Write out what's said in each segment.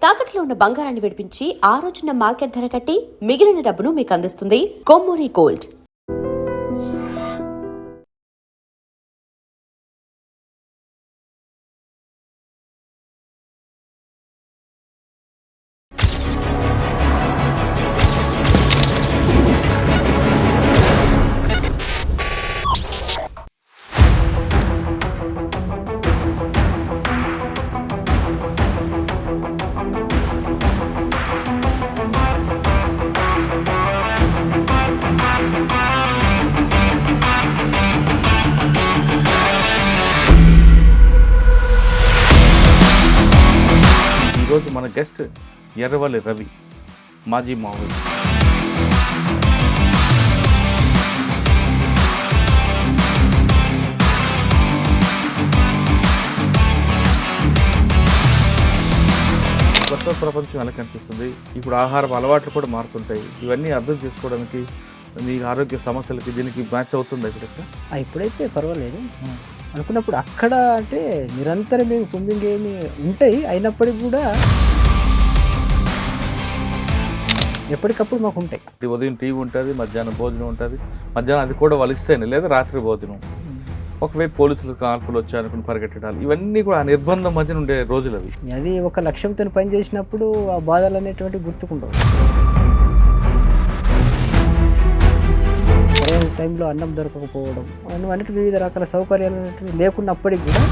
తాకట్లో ఉన్న బంగారాన్ని విడిపించి ఆ రోజున మార్కెట్ ధర కట్టి మిగిలిన డబ్బును మీకు అందిస్తుంది కొమ్మూరి గోల్డ్. ఈరోజు మన గెస్ట్ ఎర్రవల్లి రవి, మాజీ మావోయిస్ట్. కొత్త ప్రపంచం ఎలా కనిపిస్తుంది, ఇప్పుడు ఆహారం అలవాట్లు కూడా మారుతుంటాయి. ఇవన్నీ అర్థం చేసుకోవడానికి మీ ఆరోగ్య సమస్యలకి దీనికి మ్యాచ్ అవుతుంది ఇక్కడ. ఇప్పుడైతే పర్వాలేదు అనుకున్నప్పుడు అక్కడ అంటే నిరంతరం మేము 9 ఏమి ఉంటాయి, అయినప్పటికీ కూడా ఎప్పటికప్పుడు మాకు ఉంటాయి. ఉదయం టీ ఉంటుంది, మధ్యాహ్నం భోజనం ఉంటుంది, మధ్యాహ్నం అది కూడా వలిస్తేనే లేదా రాత్రి భోజనం. ఒకవైపు పోలీసులు కాల్పులు వచ్చారనుకుని పరిగెట్టడాలు, ఇవన్నీ కూడా ఆ నిర్బంధం మధ్యన ఉండే రోజులు అవి. అది ఒక లక్ష్యంతో పని చేసినప్పుడు ఆ బాధలు అనేటువంటి గుర్తుకుంటావు. సరైన టైంలో అన్నం దొరకకపోవడం అన్నట్టు వివిధ రకాల సౌకర్యాలు లేకున్నప్పటికీ కూడా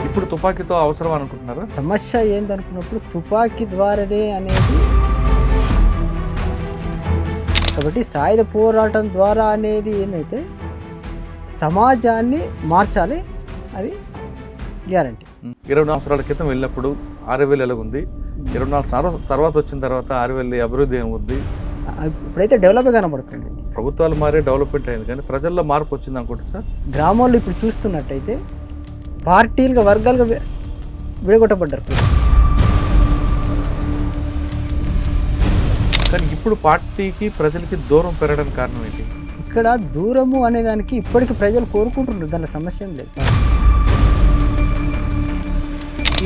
ఇప్పుడు తుపాకీతో అవసరం అనుకుంటున్నారా? సమస్య ఏందనుకున్నప్పుడు తుపాకీ ద్వారానే అనేది, కాబట్టి సాయుధ పోరాటం ద్వారా అనేది ఏమైతే సమాజాన్ని మార్చాలి, అది గ్యారంటీ. 24 సంవత్సరాల క్రితం వెళ్ళినప్పుడు ఆరేవల్లి ఎలాగుంది, 24 సంవత్సరాల తర్వాత వచ్చిన తర్వాత ఆరేవల్లి అభివృద్ధి ఏముంది? ఇప్పుడైతే డెవలప్ కనబడుతుంది. ప్రభుత్వాలు మారే డెవలప్మెంట్ అయింది, కానీ ప్రజల్లో మార్పు వచ్చింది అనుకుంటుంది సార్. గ్రామాల్లో ఇప్పుడు చూస్తున్నట్టయితే పార్టీలుగా వర్గాలుగా విడగొట్టబడ్డారు. కానీ ఇప్పుడు పార్టీకి ప్రజలకి దూరం పెరగడానికి కారణం ఏంటి? ఇక్కడ దూరము అనేదానికి ఇప్పటికీ ప్రజలు కోరుకుంటున్నారు, దాని సమస్య ఏం లేదు.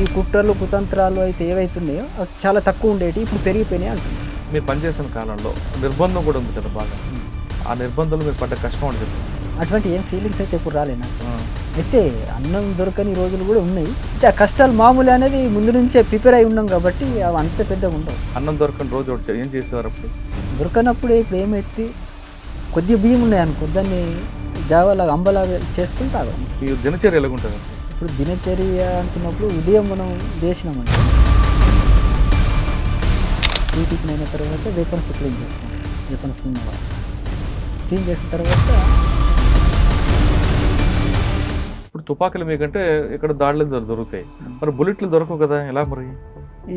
ఈ కుట్రలు కుతంత్రాలు అయితే ఏవైతున్నాయో అవి చాలా తక్కువ ఉండేవి, ఇప్పుడు పెరిగిపోయినాయి అంటున్నారు. మీరు పనిచేసిన కాలంలో నిర్బంధం కూడా ఉంది కదా బాగా, ఆ నిర్బంధంలో మీరు పడ్డ కష్టం అని చెప్తారు. అటువంటి ఏం ఫీలింగ్స్ అయితే ఇప్పుడు రాలే నాకు. అయితే అన్నం దొరకని రోజులు కూడా ఉన్నాయి. అయితే ఆ కష్టాలు మామూలు అనేది ముందు నుంచే ప్రిపేర్ అయి ఉన్నాం కాబట్టి అవి అంత పెద్దగా ఉండవు. అన్నం దొరకని రోజు ఏం చేసేవారు అప్పుడు? దొరకనప్పుడు ఇప్పుడు ఏమైతే కొద్దిగా బియ్యం ఉన్నాయనుకో, దాన్ని జావలాగా అంబలాగా చేసుకుని తాగాం. ఈ దినచర్య ఎలాగుంటుంది? ఇప్పుడు దినచర్య అనుకున్నప్పుడు ఉదయం మనం చేసినామంటే డ్యూటీకి అయిన తర్వాత వేపన్స్ క్లీన్ చేస్తాం. వేపన్స్ క్లీన్ చేసిన తర్వాత ఇప్పుడు తుపాకులు మీకంటే ఇక్కడ దాడులు దొరుకుతాయి, మరి బుల్లెట్లు దొరకవు కదా, ఎలా మరి?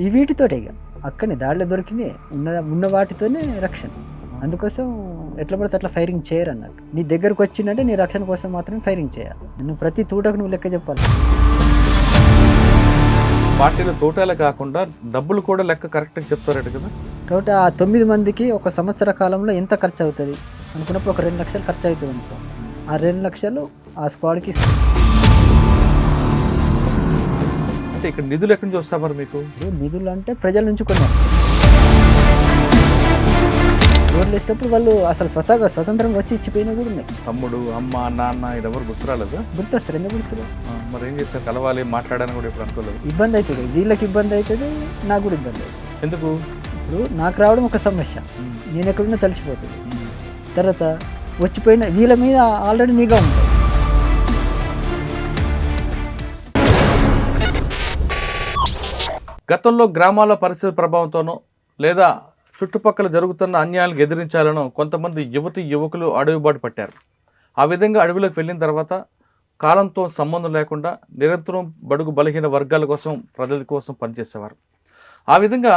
ఈ వీటితోటే ఇక అక్కడనే దాడిలో దొరికినాయి, ఉన్న వాటితోనే రక్షణ. అందుకోసం ఎట్లా పడితే అట్లా ఫైరింగ్ చేయరు అన్నట్టు. నీ దగ్గరకు వచ్చిందంటే నీ రక్షణ కోసం మాత్రమే ఫైరింగ్ చేయాలి. నువ్వు ప్రతి తూటకు నువ్వు లెక్క చెప్పాలి. పార్టీలో తోటాలే కాకుండా డబ్బులు కూడా లెక్క కరెక్ట్గా చెప్తారట కదా. కాబట్టి ఆ 9 మందికి ఒక సంవత్సర కాలంలో ఎంత ఖర్చు అవుతుంది అనుకున్నప్పుడు ఒక 2 లక్షలు ఖర్చు అవుతుంది అనుకో, ఆ 2 లక్షలు ఆ స్క్వాడ్కి ఇస్తారు. అంటే ఇక్కడ నిధులు ఎక్కడి నుంచి వస్తా మరి మీకు? నిధులు అంటే ప్రజల నుంచి కొన్ని రోడ్లు వేసినప్పుడు వాళ్ళు అసలు స్వతంత్రంగా వచ్చి ఇచ్చిపోయినా కూడా ఉన్నాయి. తమ్ముడు, అమ్మ, నాన్న ఎవరు గుర్తురాలేదా? గుర్తొస్తారు, ఎందుకు గుర్తురా? మరి ఏం చేస్తారు, కలవాలి, మాట్లాడాలని కూడా ఇప్పుడు అనుకోలేదు. ఇబ్బంది అవుతుంది, వీళ్ళకి ఇబ్బంది అవుతుంది, నాకు కూడా ఇబ్బంది అవుతుంది. ఎందుకు? ఇప్పుడు నాకు రావడం ఒక సమస్య, నేను ఎక్కడున్నా తెలిసిపోతుంది. తర్వాత వచ్చిపోయిన వీళ్ళ మీద ఆల్రెడీ నిఘా ఉంటుంది. గతంలో గ్రామాల పరిస్థితి ప్రభావంతోనో లేదా చుట్టుపక్కల జరుగుతున్న అన్యాయాలకు ఎదిరించాలనో కొంతమంది యువకులు అడవిబాటు పట్టారు. ఆ విధంగా అడవిలోకి వెళ్ళిన తర్వాత కాలంతో సంబంధం లేకుండా నిరంతరం బడుగు బలహీన వర్గాల కోసం, ప్రజల కోసం పనిచేసేవారు. ఆ విధంగా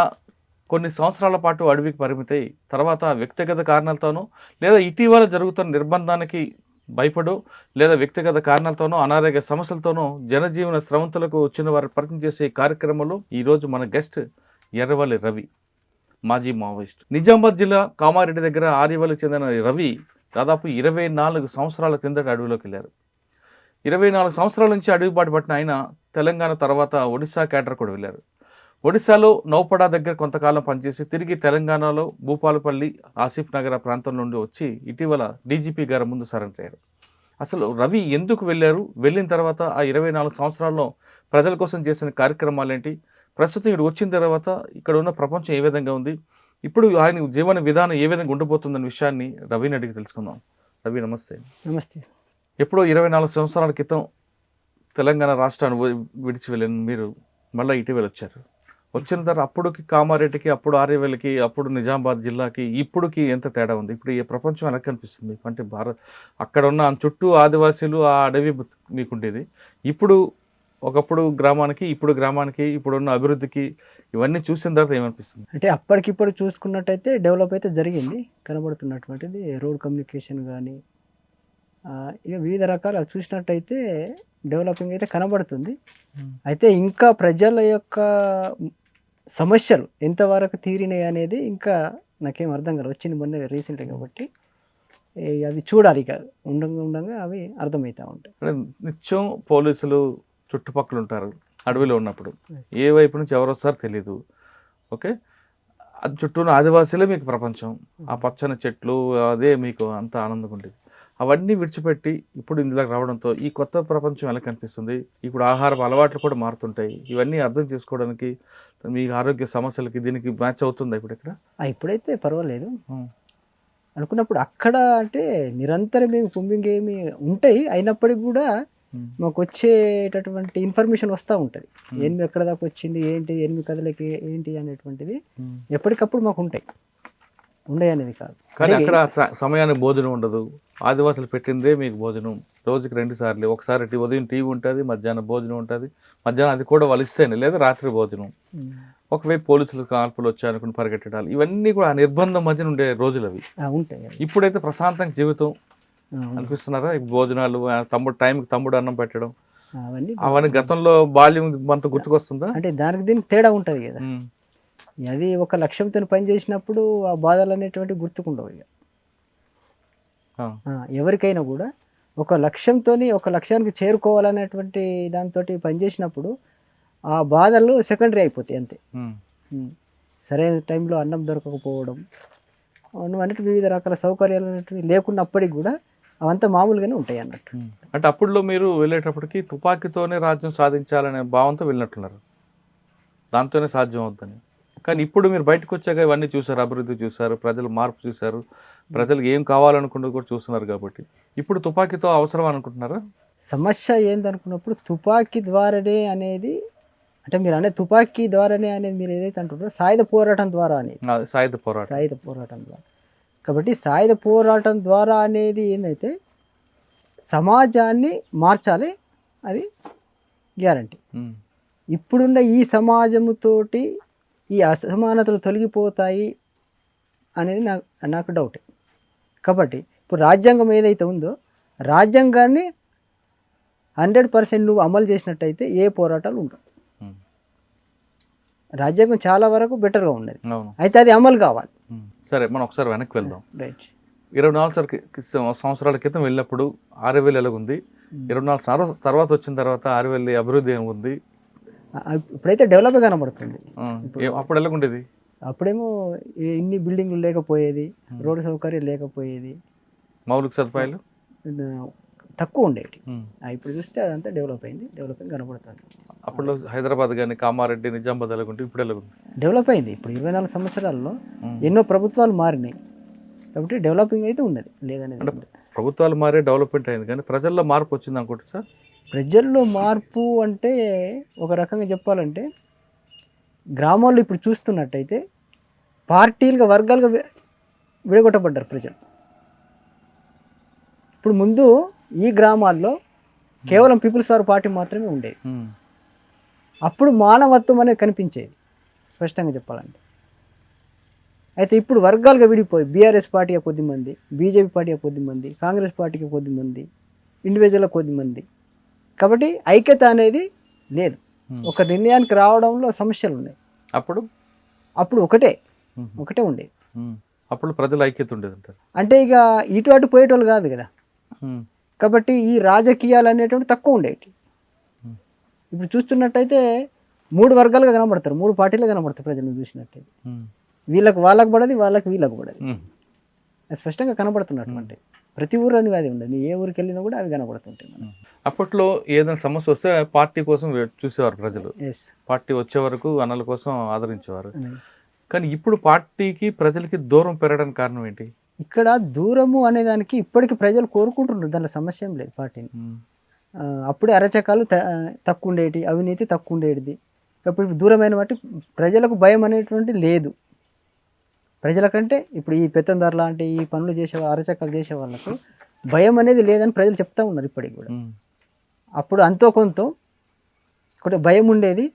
కొన్ని సంవత్సరాల పాటు అడవికి పరిమితై తర్వాత వ్యక్తిగత కారణాలతోనో లేదా ఇటీవల జరుగుతున్న నిర్బంధానికి భయపడో లేదా వ్యక్తిగత కారణాలతోనో అనారోగ్య సమస్యలతోనో జనజీవన స్రవంతులకు వచ్చిన వారు పరిచయం చేసే కార్యక్రమంలో ఈరోజు మన గెస్ట్ ఎర్రవల్లి రవి, మాజీ మావోయిస్ట్. నిజామాబాద్ జిల్లా కామారెడ్డి దగ్గర ఆర్యవల్లికి చెందిన రవి దాదాపు 24 సంవత్సరాల కిందట అడవిలోకి వెళ్ళారు. 24 సంవత్సరాల నుంచి అడవిబాటు పట్టిన ఆయన తెలంగాణ తర్వాత ఒడిశా క్యాడర్ కూడా వెళ్ళారు. ఒడిశాలో నౌపడా దగ్గర కొంతకాలం పనిచేసి తిరిగి తెలంగాణలో భూపాలపల్లి, ఆసిఫ్ నగర్ ప్రాంతం నుండి వచ్చి ఇటీవల డీజీపీ గారి ముందు సరెండర్ అయ్యారు. అసలు రవి ఎందుకు వెళ్ళారు? వెళ్ళిన తర్వాత ఆ 24 సంవత్సరాల్లో ప్రజల కోసం చేసిన కార్యక్రమాలు ఏంటి? ప్రస్తుతం ఇక్కడ వచ్చిన తర్వాత ఇక్కడ ఉన్న ప్రపంచం ఏ విధంగా ఉంది? ఇప్పుడు ఆయన జీవన విధానం ఏ విధంగా ఉండబోతుందన్న విషయాన్ని రవిని అడిగి తెలుసుకుందాం. రవి నమస్తే. నమస్తే. ఎప్పుడో 24 సంవత్సరాల క్రితం తెలంగాణ రాష్ట్రాన్ని విడిచి వెళ్ళిన మీరు మళ్ళీ ఇటీవల వచ్చారు. వచ్చిన తర్వాత అప్పుడుకి కామారెడ్డికి, అప్పుడు ఆర్యవేలకి, అప్పుడు నిజామాబాద్ జిల్లాకి ఇప్పుడుకి ఎంత తేడా ఉంది? ఇప్పుడు ఈ ప్రపంచం ఎలా కనిపిస్తుంది? అంటే అక్కడ ఉన్న చుట్టూ ఆదివాసీలు, ఆ అడవి మీకుండేది. ఇప్పుడు ఒకప్పుడు గ్రామానికి, ఇప్పుడు గ్రామానికి, ఇప్పుడున్న అభివృద్ధికి ఇవన్నీ చూసిన తర్వాత ఏమనిపిస్తుంది? అంటే అప్పటికిప్పుడు చూసుకున్నట్టయితే డెవలప్ అయితే జరిగింది, కనబడుతున్నటువంటిది రోడ్ కమ్యూనికేషన్ కానీ ఇక వివిధ రకాల చూసినట్టయితే డెవలపింగ్ అయితే కనబడుతుంది. అయితే ఇంకా ప్రజల యొక్క సమస్యలు ఎంతవరకు తీరినాయి అనేది ఇంకా నాకేం అర్థం కాదు. వచ్చింది మొన్న రీసెంట్గా కాబట్టి అవి చూడాలి, ఇక ఉండగా అవి అర్థమవుతూ ఉంటాయి. నిత్యం పోలీసులు చుట్టుపక్కల ఉంటారు అడవిలో ఉన్నప్పుడు, ఏ వైపు నుంచి ఎవరు వస్తారో తెలీదు. ఓకే, అది చుట్టూ ఉన్న ఆదివాసీలే మీకు ప్రపంచం, ఆ పచ్చని చెట్లు అదే మీకు అంత ఆనందంగా ఉండేది. అవన్నీ విడిచిపెట్టి ఇప్పుడు ఇందులోకి రావడంతో ఈ కొత్త ప్రపంచం ఎలా కనిపిస్తుంది? ఇప్పుడు ఆహార అలవాట్లు కూడా మారుతుంటాయి. ఇవన్నీ అర్థం చేసుకోవడానికి మీ ఆరోగ్య సమస్యలకి దీనికి మ్యాచ్ అవుతుందా ఇప్పుడు ఇక్కడ? ఇప్పుడైతే పర్వాలేదు అనుకున్నప్పుడు అక్కడ అంటే నిరంతరం ఏమి కుంభింగ్ ఏమి ఉంటాయి, అయినప్పటికీ కూడా మాకు వచ్చేటటువంటి ఇన్ఫర్మేషన్ వస్తూ ఉంటుంది. ఎనిమిది ఎక్కడ దాకా వచ్చింది, ఏంటి ఎనిమిది కథలకి ఏంటి అనేటువంటిది ఎప్పటికప్పుడు మాకు ఉంటాయి. ఉండే అనేది కాదు. కానీ అక్కడ సమయానికి భోజనం ఉండదు. ఆదివాసులు పెట్టిందే మీకు భోజనం రోజుకి 2 సార్లు. ఒకసారి ఉదయం టీవీ ఉంటుంది, మధ్యాహ్నం భోజనం ఉంటుంది. మధ్యాహ్నం అది కూడా వాళ్ళు ఇస్తేనే, లేదా రాత్రి భోజనం. ఒకవైపు పోలీసులు కాల్పులు వచ్చాయనుకుని పరిగెట్టడాలు, ఇవన్నీ కూడా ఆ నిర్బంధం మధ్యన ఉండే రోజులు అవి ఉంటాయి. ఇప్పుడైతే ప్రశాంతంగా జీవితం అనిపిస్తున్నారా? భోజనాలు, తమ్ముడు టైంకి తమ్ముడు అన్నం పెట్టడం, అవన్నీ గతంలో బాల్యం అంత గుర్తుకొస్తుందా? అంటే దానికి దీనికి తేడా ఉంటుంది కదా. అది ఒక లక్ష్యంతో పని చేసినప్పుడు ఆ బాధలు అనేటువంటి గుర్తుకుండవు. ఇక ఎవరికైనా కూడా ఒక లక్ష్యానికి చేరుకోవాలనేటువంటి దాంతో పనిచేసినప్పుడు ఆ బాధలు సెకండరీ అయిపోతాయి అంతే. సరైన టైంలో అన్నం దొరకకపోవడం, అన్నట్టు వివిధ రకాల సౌకర్యాలు అనేటివి లేకున్నప్పటికీ కూడా అవంతా మామూలుగానే ఉంటాయి అన్నట్టు. అంటే అప్పుడులో మీరు వెళ్ళేటప్పటికి తుపాకీతోనే రాజ్యం సాధించాలనే భావంతో వెళ్ళినట్టున్నారు, దాంతోనే సాధ్యం అవుతుంది. కానీ ఇప్పుడు మీరు బయటకు వచ్చాక ఇవన్నీ చూసారు, అభివృద్ధి చూసారు, ప్రజలు మార్పు చూసారు, ప్రజలకు ఏం కావాలనుకున్నది కూడా చూస్తున్నారు. కాబట్టి ఇప్పుడు తుపాకీతో అవసరం అనుకుంటున్నారా? సమస్య ఏందనుకున్నప్పుడు తుపాకీ ద్వారానే అనేది, అంటే మీరు అనే తుపాకీ ద్వారానే అనేది మీరు ఏదైతే అంటున్నారో సాయుధ పోరాటం ద్వారా అనేది, సాయుధ పోరాటం ద్వారా. కాబట్టి సాయుధ పోరాటం ద్వారా అనేది ఏంటంటే సమాజాన్ని మార్చాలి, అది గ్యారంటీ. ఇప్పుడున్న ఈ సమాజముతోటి ఈ అసమానతలు తొలగిపోతాయి అనేది నాకు డౌట్. కాబట్టి ఇప్పుడు రాజ్యాంగం ఏదైతే ఉందో రాజ్యాంగాన్ని 100% నువ్వు అమలు చేసినట్టయితే ఏ పోరాటాలు ఉండవు. రాజ్యాంగం చాలా వరకు బెటర్గా ఉన్నది, అయితే అది అమలు కావాలి. సరే, మనం ఒకసారి వెనక్కి వెళ్దాం. రైట్. 24 సంవత్సరాల క్రితం వెళ్ళినప్పుడు ఆర్యవేలు ఎలాగుంది? 24 తర్వాత వచ్చిన తర్వాత ఆర్యవేలు అభివృద్ధి ఏముంది? ఇప్పుడైతే డెవలప్ కనబడుతుంది. అప్పుడు ఎలాగుండేది? అప్పుడేమో ఇన్ని బిల్డింగ్లు లేకపోయేది, రోడ్డు సౌకర్యం లేకపోయేది, మౌలిక సదుపాయాలు తక్కువ ఉండేవి. ఇప్పుడు చూస్తే అదంతా డెవలప్ అయింది, డెవలపింగ్ కనబడుతుంది. అప్పుడు హైదరాబాద్ కానీ కామారెడ్డి, నిజామాబాద్ ఎలాగుంటే ఇప్పుడు ఎలాగుంది? డెవలప్ అయింది. ఇప్పుడు 24 సంవత్సరాల్లో ఎన్నో ప్రభుత్వాలు మారినాయి కాబట్టి డెవలపింగ్ అయితే ఉన్నది, లేదనేది. ప్రభుత్వాలు మారే డెవలప్మెంట్ అయింది, కానీ ప్రజల్లో మార్పు వచ్చింది అనుకుంటా సార్? ప్రజల్లో మార్పు అంటే ఒక రకంగా చెప్పాలంటే గ్రామాల్లో ఇప్పుడు చూస్తున్నట్టయితే పార్టీలుగా వర్గాలుగా విడగొట్టబడ్డారు ప్రజలు. ఇప్పుడు ముందు ఈ గ్రామాల్లో కేవలం పీపుల్స్ వార్ పార్టీ మాత్రమే ఉండేది. అప్పుడు మానవత్వం అనేది కనిపించేది స్పష్టంగా చెప్పాలంటే. అయితే ఇప్పుడు వర్గాలుగా విడిపోయి బీఆర్ఎస్ పార్టీకి కొద్దిమంది, బీజేపీ పార్టీకి కొద్దిమంది, కాంగ్రెస్ పార్టీకి కొద్దిమంది, ఇండివిజువల్ కొద్దిమంది. కాబట్టి ఐక్యత అనేది లేదు. ఒక నిర్ణయానికి రావడంలో సమస్యలు ఉన్నాయి. అప్పుడు ఒకటే ఉండేది. అప్పుడు ప్రజల ఐక్యత ఉండేది అంటారు. అంటే ఇక ఇటు అటు పోయేటోళ్ళు కాదు కదా. కాబట్టి ఈ రాజకీయాలు అనేటువంటి తక్కువ ఉండేవి. Hmm. ఇప్పుడు చూస్తున్నట్టయితే 3 వర్గాలుగా కనబడతారు, 3 పార్టీలు కనబడతారు ప్రజలను చూసినట్టయితే. వీళ్ళకి వాళ్ళకు పడది, వాళ్ళకి వీళ్ళకు పడది. అది స్పష్టంగా కనబడుతున్నటువంటి ప్రతి ఊరు అని అది ఉండదు. ఏ ఊరికి వెళ్ళినా కూడా అవి కనబడుతుంటాయి మనకు. అప్పట్లో ఏదైనా సమస్య వస్తే పార్టీ కోసం చూసేవారు ప్రజలు, ఎస్. పార్టీ వచ్చే వరకు అన్నల కోసం ఆదరించేవారు. కానీ ఇప్పుడు పార్టీకి ప్రజలకి దూరం పెరగడానికి కారణం ఏంటి? ఇక్కడ దూరము అనే దానికి ఇప్పటికి ప్రజలు కోరుకుంటున్నారు, దాంట్లో సమస్య ఏం లేదు పార్టీని. అప్పుడే అరచకాలు తక్కువ ఉండేటి, అవినీతి తక్కువ ఉండేది. ఇప్పుడు దూరమైన బట్టి ప్రజలకు భయం అనేటువంటి లేదు. ప్రజలకంటే ఇప్పుడు ఈ పెత్తందారు లాంటి ఈ పనులు చేసే అరచకాలు చేసే వాళ్ళకు భయం అనేది లేదని ప్రజలు చెప్తా ఉన్నారు ఇప్పటికి కూడా. అప్పుడు అంతో కొంత ఒకటి భయం ఉండేది.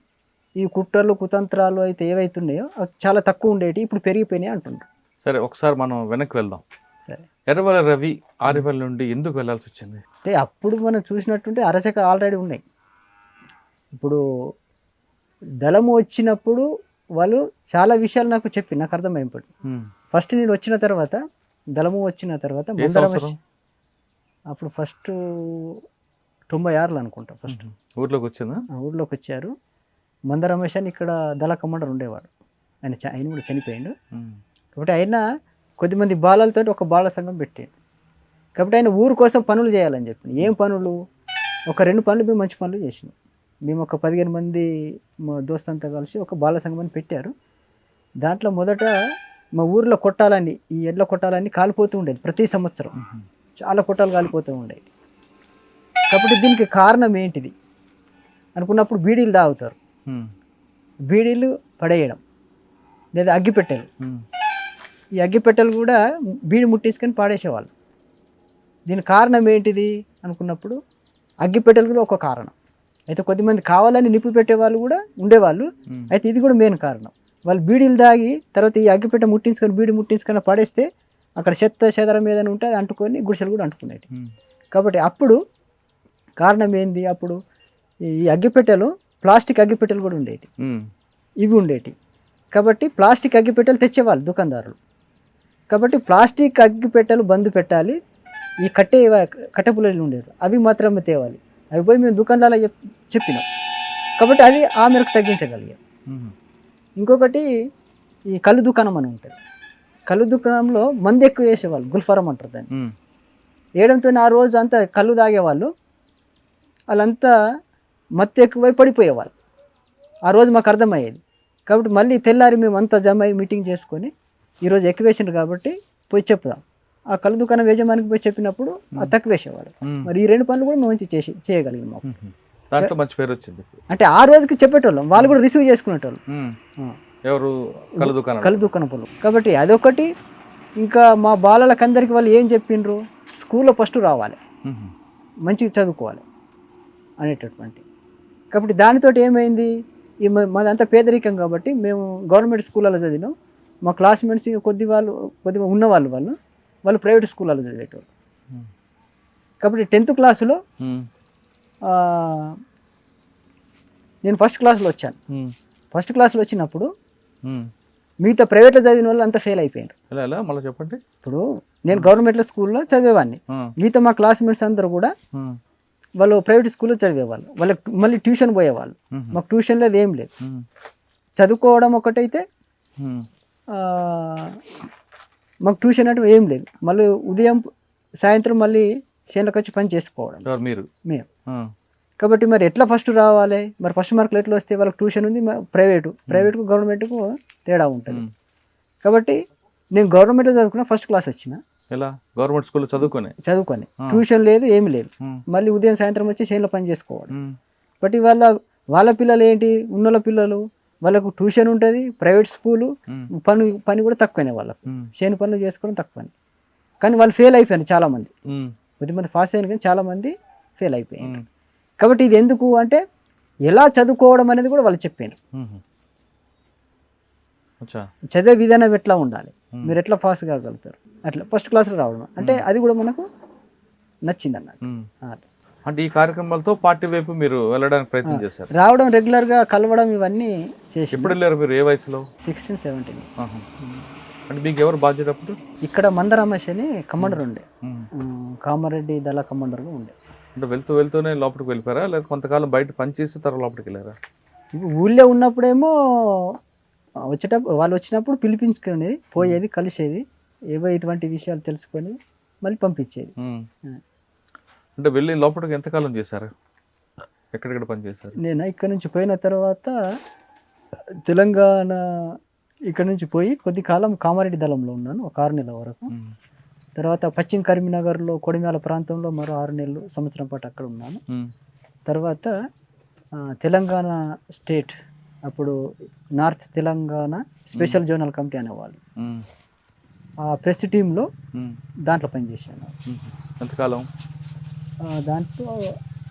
ఈ కుట్రలు కుతంత్రాలు అయితే ఏవైతున్నాయో అవి చాలా తక్కువ ఉండేవి, ఇప్పుడు పెరిగిపోయినాయి అంటున్నారు. సరే, ఒకసారి మనం వెనక్కి వెళ్దాం. సరే, ఎర్రవల్లి రవి ఆరివల్ నుండి ఎందుకు వెళ్ళాల్సి వచ్చింది? అంటే అప్పుడు మనం చూసినట్టుంటే అరచక ఆల్రెడీ ఉన్నాయి. ఇప్పుడు దళము వచ్చినప్పుడు వాళ్ళు చాలా విషయాలు నాకు చెప్పి నాకు అర్థమైపోయి. ఫస్ట్ నేను వచ్చిన తర్వాత, దళము వచ్చిన తర్వాత అప్పుడు ఫస్ట్ 96లో అనుకుంటా ఫస్ట్ ఊర్లోకి వచ్చిందా? ఊర్లోకి వచ్చారు. మంద రమేష్ అని ఇక్కడ దళ కమాండర్ ఉండేవాడు. ఆయన కూడా చనిపోయాడు. కాబట్టి ఆయన కొద్దిమంది బాలలతో ఒక బాల సంఘం పెట్టాడు. కాబట్టి ఆయన ఊరు కోసం పనులు చేయాలని చెప్పి, ఏం పనులు, ఒక 2 పనులు మేము మంచి పనులు చేసినాం. మేము ఒక 15 మంది మా దోస్తంతా కలిసి ఒక బాల సంఘం అని పెట్టారు. దాంట్లో మొదట మా ఊర్లో కొట్టాలని, ఈ ఎడ్ల కొట్టాలని కాలిపోతూ ఉండేది ప్రతి సంవత్సరం. చాలా కొట్టాలు కాలిపోతూ ఉండేవి. కాబట్టి దీనికి కారణం ఏంటిది అనుకున్నప్పుడు బీడీలు తాగుతారు, బీడీలు పడేయడం, లేదా అగ్గిపెట్టెలు. ఈ అగ్గిపెట్టెలు కూడా బీడి ముట్టించుకొని పాడేసేవాళ్ళు. దీని కారణం ఏంటిది అనుకున్నప్పుడు అగ్గిపెట్టెలు కూడా ఒక కారణం. అయితే కొద్దిమంది కావాలని నిప్పు పెట్టేవాళ్ళు కూడా ఉండేవాళ్ళు. అయితే ఇది కూడా మెయిన్ కారణం. వాళ్ళు బీడీలు తాగి తర్వాత ఈ అగ్గిపెట్టె ముట్టించుకొని బీడి ముట్టించుకొని పడేస్తే అక్కడ చెత్త చెదరం ఏదైనా ఉంటే అది అంటుకొని గుడిసెలు కూడా అంటుకునేవి. కాబట్టి అప్పుడు కారణం ఏంది, అప్పుడు ఈ అగ్గిపెట్టెలు ప్లాస్టిక్ అగ్గిపెట్టెలు కూడా ఉండేవి, ఇవి ఉండేవి. కాబట్టి ప్లాస్టిక్ అగ్గిపెట్టెలు తెచ్చేవాళ్ళు దుకాణదారులు. కాబట్టి ప్లాస్టిక్ అగ్గిపెట్టెలు బంద్ పెట్టాలి, ఈ కట్టె పుల్లలు ఉండేవి అవి మాత్రమే తేవాలి. అవి పోయి మేము దుకాణాలలో చెప్పినాం. కాబట్టి అది ఆ మేరకు తగ్గించగలిగాం. ఇంకొకటి ఈ కళ్ళు దుకాణం అని ఉంటుంది. కళ్ళు దుకాణంలో మందు ఎక్కువ వేసేవాళ్ళు, గుల్ఫారం అంటారు దాన్ని. వేయడంతో ఆ రోజు అంతా కళ్ళు తాగేవాళ్ళు, వాళ్ళంతా మత్తు ఎక్కువై పడిపోయేవాళ్ళు. ఆ రోజు మాకు అర్థమయ్యేది. కాబట్టి మళ్ళీ తెల్లారి మేము అంతా జమ అయ్యి మీటింగ్ చేసుకొని ఈరోజు ఎక్కువ వేసిండ్రు కాబట్టి పోయి చెప్దాం. ఆ కళ్ళు దుకాణం యజమానికి పోయి చెప్పినప్పుడు అది తక్కువ వేసేవాడు. మరి ఈ 2 పనులు కూడా మేము మంచి చేయగలిగాం. మాకు దాంట్లో మంచి పేరు వచ్చింది. అంటే ఆ రోజుకి చెప్పేటోళ్ళం, వాళ్ళు కూడా రిసీవ్ చేసుకునేటోళ్ళు. ఎవరు? కళ్ళు దుకాణం పనులు. కాబట్టి అదొకటి. ఇంకా మా బాలలకు అందరికి వాళ్ళు ఏం చెప్పిండ్రు, స్కూల్లో ఫస్ట్ రావాలి, మంచిగా చదువుకోవాలి అనేటటువంటి. కాబట్టి దానితో ఏమైంది, మాదంతా పేదరికం కాబట్టి మేము గవర్నమెంట్ స్కూళ్ళలో చదివినాం. మా క్లాస్మేట్స్ కొద్దిగా ఉన్నవాళ్ళు వాళ్ళు ప్రైవేట్ స్కూళ్ళలో చదివేటోళ్ళు. కాబట్టి 10th క్లాసులో నేను ఫస్ట్ క్లాస్లో వచ్చాను. ఫస్ట్ క్లాస్లో వచ్చినప్పుడు మిగతా ప్రైవేట్లో చదివిన వాళ్ళు అంతా ఫెయిల్ అయిపోయారు. మళ్ళీ చెప్పండి. ఇప్పుడు నేను గవర్నమెంట్లో స్కూల్లో చదివేవాడిని, మిగతా మా క్లాస్మేట్స్ అందరూ కూడా వాళ్ళు ప్రైవేట్ స్కూల్లో చదివేవాళ్ళు. వాళ్ళకి మళ్ళీ ట్యూషన్ పోయేవాళ్ళు. మాకు ట్యూషన్ లేదు, ఏం లేదు. చదువుకోవడం ఒకటైతే మాకు ట్యూషన్ అంటే ఏం లేదు. మళ్ళీ ఉదయం సాయంత్రం మళ్ళీ చేనులకు వచ్చి పని చేసుకోవడం మేము. కాబట్టి మరి ఎట్లా ఫస్ట్ రావాలి, మరి ఫస్ట్ మార్కులు ఎట్లా వస్తే, వాళ్ళకి ట్యూషన్ ఉంది, ప్రైవేట్కు గవర్నమెంట్కు తేడా ఉంటుంది. కాబట్టి నేను గవర్నమెంట్లో చదువుకున్నా, ఫస్ట్ క్లాస్ వచ్చిన. ఎలా? గవర్నమెంట్ స్కూల్లో చదువుకొని ట్యూషన్ లేదు, ఏమి లేదు. మళ్ళీ ఉదయం సాయంత్రం వచ్చి చేనులో పని చేసుకోవడం. బట్ వాళ్ళ పిల్లలు ఏంటి, ఉన్నోళ్ళ పిల్లలు వాళ్ళకు ట్యూషన్ ఉంటుంది, ప్రైవేట్ స్కూలు, పని కూడా తక్కువనే వాళ్ళకు, చేను పనులు చేసుకోవడం తక్కువని. కానీ వాళ్ళు ఫెయిల్ అయిపోయారు చాలామంది. కొద్దిమంది పాస్ అయిన కానీ చాలామంది ఫెయిల్ అయిపోయారు. కాబట్టి ఇది ఎందుకు అంటే ఎలా చదువుకోవడం అనేది కూడా వాళ్ళు చెప్పారు. చదివే విధానం ఎట్లా ఉండాలి, మీరు ఎట్లా పాస్ కాగలుగుతారు, అట్లా ఫస్ట్ క్లాస్లో రావడం అంటే అది కూడా మనకు నచ్చింది అన్నట్టు. అంటే ఈ కార్యక్రమాలతో పార్టీ వైపు మీరు వెళ్ళడానికి ప్రయత్నం చేశారు? రావడం, రెగ్యులర్గా కలవడం, ఇవన్నీ చేసి. ఎప్పుడు వెళ్ళారు మీరు? ఏ వయసులో? 16, 17. అంటే మీకు ఎవరు బాధ్యత అప్పుడు? ఇక్కడ మందరమేష్ అని కమాండర్ ఉండే, కామారెడ్డి దళ కమాండర్గా ఉండే. అంటే వెళ్తూనే లోపలికి వెళ్ళిపోయారా, లేదా కొంతకాలం బయట పనిచేసి తర్వాత లోపలికి వెళ్ళారా? ఇప్పుడు ఊళ్ళో ఉన్నప్పుడేమో వచ్చేటప్పుడు వాళ్ళు వచ్చినప్పుడు పిలిపించుకునేది, పోయేది, కలిసేది, ఏవో ఇటువంటి విషయాలు తెలుసుకొని మళ్ళీ పంపించేది. అంటే వెళ్ళి లోపలికి ఎంతకాలం చేశారు, ఎక్కడెక్కడ పని చేశారు? నేను ఇక్కడ నుంచి పోయిన తర్వాత తెలంగాణ ఇక్కడ నుంచి పోయి కొద్ది కాలం కామారెడ్డి దళంలో ఉన్నాను, ఒక 6 నెలల వరకు. తర్వాత పశ్చిమ కరీంనగర్లో కొడిమ్యాల ప్రాంతంలో మరో 6 నెలలు, సంవత్సరం పాటు అక్కడ ఉన్నాను. తర్వాత తెలంగాణ స్టేట్, అప్పుడు north Telangana special zonal committee అనేవాళ్ళు, ఆ ప్రెస్ టీంలో దాంట్లో పనిచేశాను. ఎంతకాలం? దాంట్లో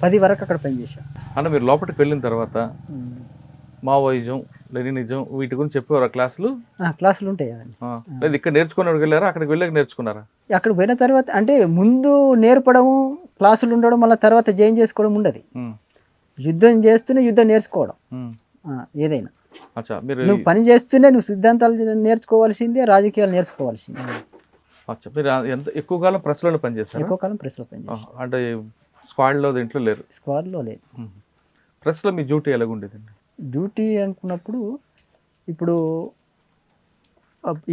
10 వరకు అక్కడ పనిచేశాను. అంటే మీరు లోపలికి వెళ్ళిన తర్వాత మావోయిజం, లెనినిజం వీటి గురించి చెప్పేవారు క్లాసులు? క్లాసులు ఉంటాయి అవన్నీ. లేదు ఇక్కడ నేర్చుకుని వెళ్ళారా, అక్కడికి వెళ్ళాక నేర్చుకున్నారా? అక్కడ పోయిన తర్వాత అంటే ముందు నేర్పడము, క్లాసులు ఉండడం, మళ్ళీ తర్వాత జాయిన్ చేసుకోవడం ఉండదు. యుద్ధం చేస్తూనే యుద్ధం నేర్చుకోవడం ఏదైనా. మీరు నువ్వు పని చేస్తూనే నువ్వు సిద్ధాంతాలు నేర్చుకోవాల్సిందే, రాజకీయాలు నేర్చుకోవాల్సిందే. మీరు ఎంత ఎక్కువ కాలం ప్రెస్లో పనిచేస్తారు? ఎక్కువ కాలం ప్రెస్లో పనిచేస్తాను. అంటే స్క్వాడ్లో దీంట్లో లేరు? స్క్వాడ్లో లేదు. ప్రెస్లో మీ డ్యూటీ ఎలాగుండేదండి? డ్యూటీ అనుకున్నప్పుడు ఇప్పుడు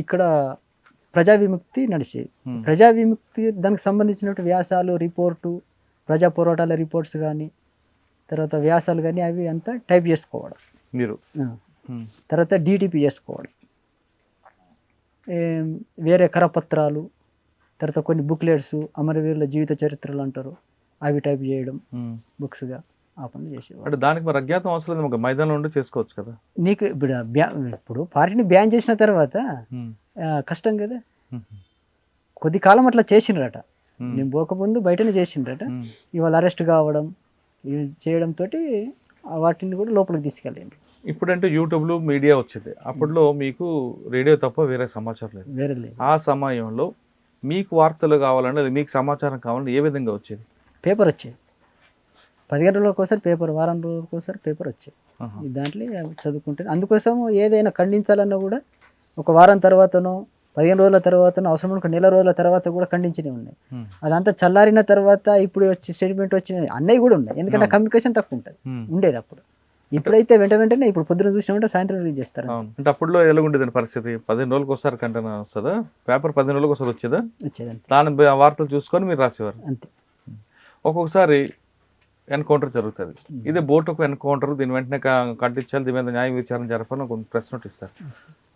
ఇక్కడ ప్రజా విముక్తి నడిచేది. ప్రజా విముక్తి దానికి సంబంధించినట్టు వ్యాసాలు, రిపోర్టు, ప్రజా పోరాటాల రిపోర్ట్స్ కానీ, తర్వాత వ్యాసాలు కానీ అవి అంతా టైప్ చేసుకోవడం మీరు. తర్వాత డిటిపి చేసుకోవడం, వేరే కరపత్రాలు, తర్వాత కొన్ని బుక్లెట్స్, అమరవీరుల జీవిత చరిత్రలు అంటారు, అవి టైప్ చేయడం బుక్స్గా ఆ పనులు చేసేవాడు. అంటే దానికి మరి అజ్ఞాతం అవసరం లేదు, ఒక మైదానం ఉండి చేసుకోవచ్చు కదా. నీకు ఇప్పుడు పార్టీని బ్యాన్ చేసిన తర్వాత కష్టం కదా. కొద్ది కాలం అట్లా చేసిండ్రట, నేను పోకముందు బయటనే చేసిండ్రట. ఇవాళ అరెస్ట్ కావడం, ఇవి చేయడంతో వాటిని కూడా లోపలికి తీసుకెళ్ళండి. ఇప్పుడంటే యూట్యూబ్లో మీడియా వచ్చింది, అప్పట్లో మీకు రేడియో తప్ప వేరే సమాచారం లేదు. వేరే లేదు. ఆ సమయంలో మీకు వార్తలు కావాలంటే, మీకు సమాచారం కావాలంటే ఏ విధంగా వచ్చేది? పేపర్ వచ్చేది, 15 రోజులకు ఒకసారి పేపర్, వారం రోజులకు ఒకసారి పేపర్ వచ్చేది. దాంట్లో చదువుకుంటే, అందుకోసం ఏదైనా ఖండించాలన్నా కూడా ఒక వారం తర్వాతనో 15 రోజుల తర్వాతనో, అవసరం ఒక నెల రోజుల తర్వాత కూడా ఖండించినవి ఉన్నాయి. అదంతా చల్లారిన తర్వాత ఇప్పుడు వచ్చి స్టేట్మెంట్ వచ్చిన అన్నయ్య కూడా ఉన్నాయి, ఎందుకంటే కమ్యూనికేషన్ తక్కువ ఉంటుంది, ఉండేది అప్పుడు. ఇప్పుడైతే వెంటనే ఇప్పుడు పొద్దున చూసినామంటే సాయంత్రం రిలీజ్ చేస్తారు. అంటే అప్పుడులో ఎలా ఉండేది పరిస్థితి? 15 రోజులకు ఒకసారి కంటెంట్ వస్తుందా పేపర్? 15 రోజులకు ఒకసారి వచ్చేదా? వచ్చేదండి. దాని వార్తలు చూసుకొని మీరు రాసేవారు అంతే. ఒక్కొక్కసారి ఎన్కౌంటర్ జరుగుతుంది, ఇదే బోటుకు ఎన్కౌంటర్, దీని వెంటనే కట్టించాలి, దీని మీద న్యాయ విచారణ జరపాలని ఒక ప్రెస్ నోట్ ఇస్తారు.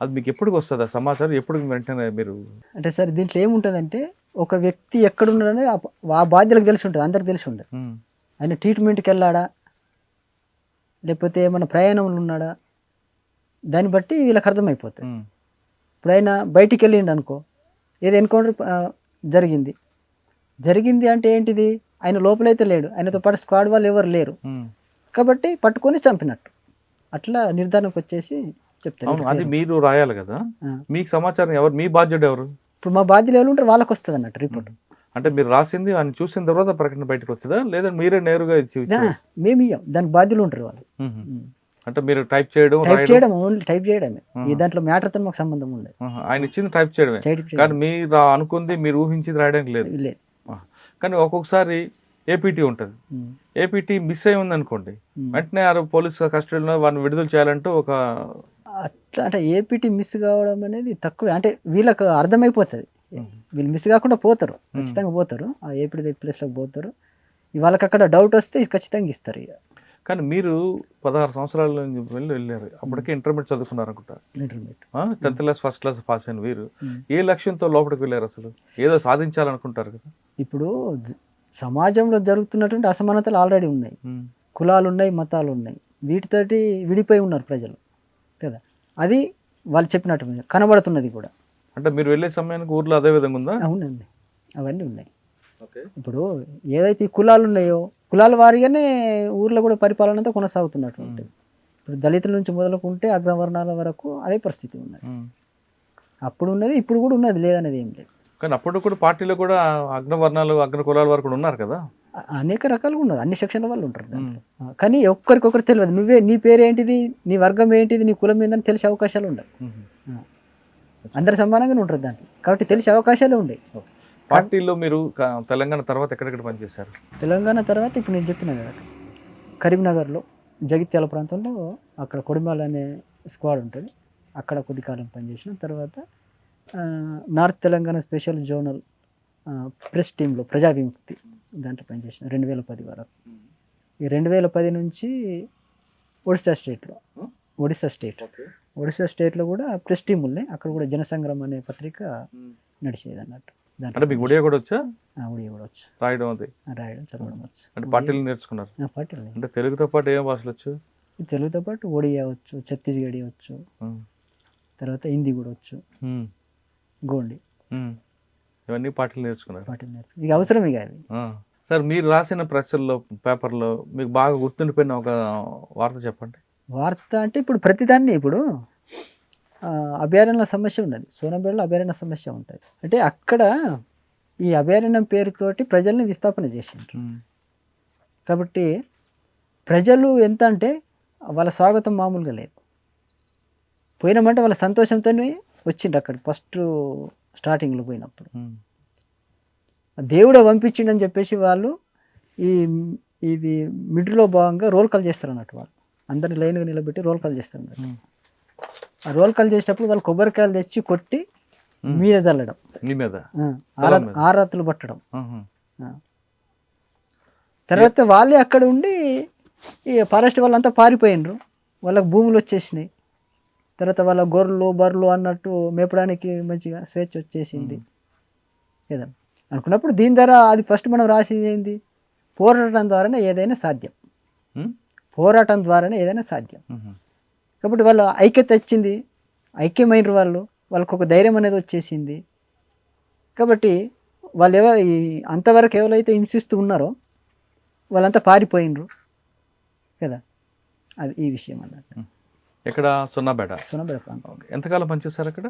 అది మీకు ఎప్పటికి వస్తుంది ఆ సమాచారం? ఎప్పుడు వెంటనే మీరు అంటే సార్ దీంట్లో ఏముంటుందంటే, ఒక వ్యక్తి ఎక్కడున్నాడని ఆ బాధ్యులకు తెలిసి ఉంటుంది, అందరికి తెలిసి ఉంటుంది. ఆయన ట్రీట్మెంట్కి వెళ్ళాడా, లేకపోతే ఏమైనా ప్రయాణంలో ఉన్నాడా, దాన్ని బట్టి వీళ్ళకి అర్థమైపోతుంది. ఇప్పుడు ఆయన బయటికి వెళ్ళిండు అనుకో, ఏదో ఎన్కౌంటర్ జరిగింది అంటే ఏంటిది, ఆయన లోపలైతే లేడు, ఆయనతో పాటు స్క్వాడ్ వాళ్ళు ఎవరు లేరు కాబట్టి పట్టుకొని చంపినట్టు, అట్లా నిర్ధారణకు వచ్చేసి చెప్తాను. అది మీరు రాయాలి కదా, మీకు సమాచారం ఎవరు, మీ బాధ్యుడు ఎవరు? ఇప్పుడు మా బాధ్యులు ఎవరు ఉంటారు, వాళ్ళకి వస్తుంది అన్నట్టు రిపోర్ట్. అంటే మీరు రాసింది ఆయన చూసిన తర్వాత ప్రకటన బయటకు వస్తుందా, లేదా మీరే నేరుగా ఇచ్చి? మేము ఇయ్యం, దానికి బాధ్యులు ఉంటారు వాళ్ళు. అంటే మీరు టైప్ చేయడం, ఓన్లీ టైప్ చేయడమే, ఈ దాంట్లో మ్యాటర్తో మాకు సంబంధం ఉండదు. ఆయన ఇచ్చింది టైప్ చేయడమే, కానీ మీరు అనుకుంది, మీరు ఊహించింది రాయడానికి లేదు. కానీ ఒక్కొక్కసారి ఏపీటీ ఉంటుంది, ఏపీటీ మిస్ అయి ఉంది అనుకోండి, వెంటనే పోలీసు కస్టడీలో వారిని విడుదల చేయాలంటూ ఒక అట్లా. అంటే ఏపీటీ మిస్ కావడం అనేది తక్కువ, అంటే వీళ్ళకు అర్థమైపోతుంది, వీళ్ళు మిస్ కాకుండా పోతారు, ఖచ్చితంగా పోతారు, ఆ ఏపీటీ ప్లేస్లోకి పోతారు. వాళ్ళకి అక్కడ డౌట్ వస్తే ఖచ్చితంగా ఇస్తారు. ఇక కానీ మీరు 16 సంవత్సరాల వెళ్ళారు, అప్పటికే ఇంటర్మీడియట్ చదువుకున్నారు అనుకుంటా. Intermediate 10th class first class pass అయిన వీరు ఏ లక్ష్యంతో లోపలికి వెళ్ళారు? అసలు ఏదో సాధించాలనుకుంటారు కదా. ఇప్పుడు సమాజంలో జరుగుతున్నటువంటి అసమానతలు ఆల్రెడీ ఉన్నాయి, కులాలు ఉన్నాయి, మతాలు ఉన్నాయి, వీటితోటి విడిపోయి ఉన్నారు ప్రజలు కదా. అది వాళ్ళు చెప్పినట్టు కనబడుతున్నది కూడా. అంటే మీరు వెళ్ళే సమయానికి ఊర్లో అదే విధంగా ఉందా? అవునండి, అవన్నీ ఉన్నాయి. ఇప్పుడు ఏదైతే కులాలు ఉన్నాయో, కులాల వారిగానే ఊర్లో కూడా పరిపాలన అంతా కొనసాగుతున్నట్టు ఉంటుంది. ఇప్పుడు దళితుల నుంచి మొదలుకుంటే అగ్రవర్ణాల వరకు అదే పరిస్థితి ఉన్నది. అప్పుడు ఉన్నది, ఇప్పుడు కూడా ఉన్నది, లేదనేది ఏం లేదు. కానీ అప్పుడు కూడా పార్టీలో కూడా అగ్రవర్ణాలు, అగ్ర కులాల వరకు కూడా ఉన్నారు కదా, అనేక రకాలుగా ఉన్నారు, అన్ని సెక్షన్ల వాళ్ళు ఉంటారు. కానీ ఒక్కరికొకరు తెలియదు, నీ పేరు ఏంటిది, నీ వర్గం ఏంటిది, నీ కులం ఏందని తెలిసే అవకాశాలు ఉండవు. అందరు సమానంగానే ఉంటారు దాంట్లో, కాబట్టి తెలిసే అవకాశాలు ఉన్నాయి. పార్టీలో మీరు తెలంగాణ తర్వాత ఎక్కడెక్కడ పనిచేశారు? తెలంగాణ తర్వాత ఇప్పుడు నేను చెప్పిన కదా, కరీంనగర్లో జగిత్యాల ప్రాంతంలో అక్కడ కొడిమాల అనే స్క్వాడ్ ఉంటుంది, అక్కడ కొద్ది కాలం పనిచేసిన తర్వాత north Telangana special zonal press టీంలో ప్రజా విముక్తి దాంట్లో పనిచేసిన 2010 వరకు. ఈ 2010 నుంచి ఒడిశా స్టేట్లో కూడా ప్రెస్ టీం ఉన్నాయి, అక్కడ కూడా జనసంగ్రామ్ అనే పత్రిక నడిచేది అన్నట్టు. అంటే మీకు ఒడియా కూడా వచ్చా? ఒడియా కూడా వచ్చు, రాయడం అది రాయడం చదవడం వచ్చు. అంటే పార్టీలు నేర్చుకున్నారు? పార్టీలు అంటే తెలుగుతో పాటు ఏం భాషలు వచ్చు? తెలుగుతో పాటు ఒడియా వచ్చు, ఛత్తీస్గఢీ వచ్చు, తర్వాత హిందీ కూడా వచ్చు, గోండి, ఇవన్నీ పార్టీలు నేర్చుకున్నారు. ఇక అవసరం ఇక అది. సార్, మీరు రాసిన ప్రెస్లో పేపర్లో మీకు బాగా గుర్తుండిపోయిన ఒక వార్త చెప్పండి. వార్త అంటే ఇప్పుడు ప్రతిదాన్ని ఇప్పుడు అభయారణ్య సమస్య ఉన్నది, సోనంపేటలో అభయారణ్య సమస్య ఉంటుంది. అంటే అక్కడ ఈ అభయారణ్యం పేరుతోటి ప్రజల్ని విస్థాపన చేసిండ్రు. కాబట్టి ప్రజలు ఎంత అంటే వాళ్ళ స్వాగతం మామూలుగా లేదు. పోయినామంటే వాళ్ళ సంతోషంతోనే వచ్చిండ్రు అక్కడికి ఫస్ట్ స్టార్టింగ్లో పోయినప్పుడు. దేవుడే పంపించిండని చెప్పేసి వాళ్ళు ఇది మిడిల్లో భాగంగా రోల్ కాల్ చేస్తారు అన్నట్టు. వాళ్ళు అందరిని లైన్గా నిలబెట్టి రోల్ కాల్ చేస్తారు అన్నట్టు. ఆ రోల్ కాల్ చేసేటప్పుడు వాళ్ళు కొబ్బరికాయలు తెచ్చి కొట్టి మీద చల్లడం, ఆరాతులు పట్టడం. తర్వాత వాళ్ళే అక్కడ ఉండి ఈ ఫారెస్ట్ వాళ్ళంతా పారిపోయినరు, వాళ్ళకి భూములు వచ్చేసినాయి. తర్వాత వాళ్ళ గొర్రెలు బర్రెలు అన్నట్టు మేపడానికి మంచిగా స్వేచ్ఛ వచ్చేసింది కదా అనుకున్నప్పుడు, దీని ద్వారా అది ఫస్ట్ మనం రాసింది ఏంది, పోరాటం ద్వారానే ఏదైనా సాధ్యం, పోరాటం ద్వారానే ఏదైనా సాధ్యం. కాబట్టి వాళ్ళ ఐక్యత వచ్చింది, ఐక్యమైనరు వాళ్ళకు ఒక ధైర్యం అనేది వచ్చేసింది. కాబట్టి వాళ్ళు అంతవరకు ఎవరైతే హింసిస్తూ ఉన్నారో వాళ్ళంతా పారిపోయినరు కదా, అది ఈ విషయం అన్నట్టు. ఎక్కడ? సోనాపేట ప్రాంతం. ఎంతకాలం పనిచేస్తారు అక్కడ?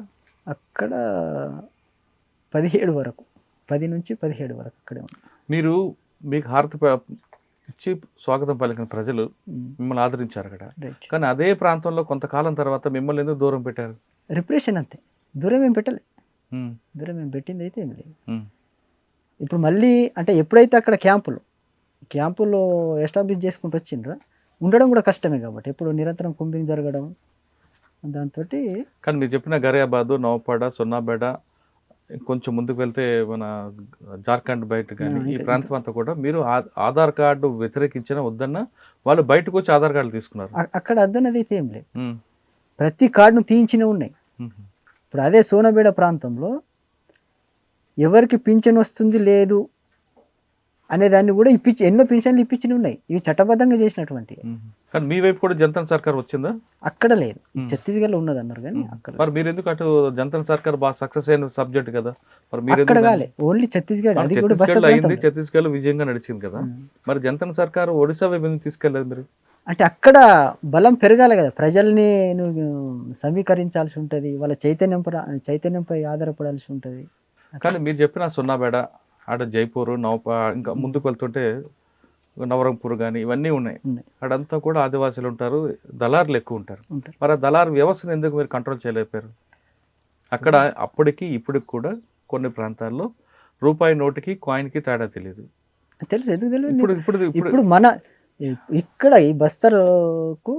అక్కడ 17 వరకు, 10 నుంచి 17 వరకు అక్కడే ఉన్నారు. మీకు హారతి ఇచ్చి స్వాగతం పలికిన ప్రజలు మిమ్మల్ని ఆదరించారు అక్కడ. కానీ అదే ప్రాంతంలో కొంతకాలం తర్వాత మిమ్మల్ని ఎందుకు దూరం పెట్టారు? రిప్రెషన్ అంతే, దూరం ఏం పెట్టలే. దూరం ఏం పెట్టింది అయితే ఏం లేదు. ఇప్పుడు మళ్ళీ అంటే ఎప్పుడైతే అక్కడ క్యాంపులో ఎస్టాబ్లిష్ చేసుకుంటూ వచ్చిండ్రో ఉండడం కూడా కష్టమే. కాబట్టి ఎప్పుడు నిరంతరం కుంభింగ్ జరగడం దాంతో. కానీ మీరు చెప్పిన గరియాబాదు, నవపాడ, సోనాపేట, కొంచెం ముందుకు వెళ్తే మన జార్ఖండ్ బయట కానీ ఈ ప్రాంతం అంతా కూడా మీరు ఆధార్ కార్డు వ్యతిరేకించిన వద్దన్నా వాళ్ళు బయటకు వచ్చి ఆధార్ కార్డులు తీసుకున్నారు. అక్కడ అద్దన్నది అయితే ఏం లేదు, ప్రతి కార్డును తీయించినవి ఉన్నాయి. ఇప్పుడు అదే సోనాపేట ప్రాంతంలో ఎవరికి పింఛన్ వస్తుంది లేదు అనే దాన్ని కూడా ఎన్నో పింఛన్లు ఇప్పించినవి ఉన్నాయి, ఇవి చట్టబద్ధంగా చేసినటువంటి. కానీ మీ వైపు కూడా జనతా సర్కార్ వచ్చిందా? అక్కడ లేదు, ఛత్తీస్గఢ్లో ఉన్నది అన్నారు కానీ అక్కడ. మరి మీరు ఎందుకు అటు జనతా సర్కార్ బాగా సక్సెస్ అయిన సబ్జెక్ట్ కదా, మరి మీరు అక్కడ కాలే, ఓన్లీ ఛత్తీస్గఢ్. అయింది, ఛత్తీస్గఢ్ విజయంగా నడిచింది కదా, మరి జనతా సర్కార్ ఒడిశా వైపు ఎందుకు తీసుకెళ్ళలేదు మీరు? అంటే అక్కడ బలం పెరగాలి కదా, ప్రజల్ని నువ్వు సమీకరించాల్సి ఉంటుంది, వాళ్ళ చైతన్యంపై ఆధారపడాల్సి ఉంటుంది. కానీ మీరు చెప్పిన సోనాపేట, ఆడ జైపూర్, ఇంకా ముందుకు వెళ్తుంటే నవరంపూర్ కానీ ఇవన్నీ ఉన్నాయి, అక్కడంతా కూడా ఆదివాసులు ఉంటారు, దళారులు ఎక్కువ ఉంటారు. మరి ఆ దళారు వ్యవస్థను ఎందుకు మీరు కంట్రోల్ చేయలేకపోయారు? అక్కడ అప్పటికి ఇప్పటికి కూడా కొన్ని ప్రాంతాల్లో రూపాయి నోటుకి కాయిన్కి తేడా తెలియదు. తెలుసు, ఎందుకు తెలియదు? ఇప్పుడు మన ఇక్కడ ఈ బస్తర్కు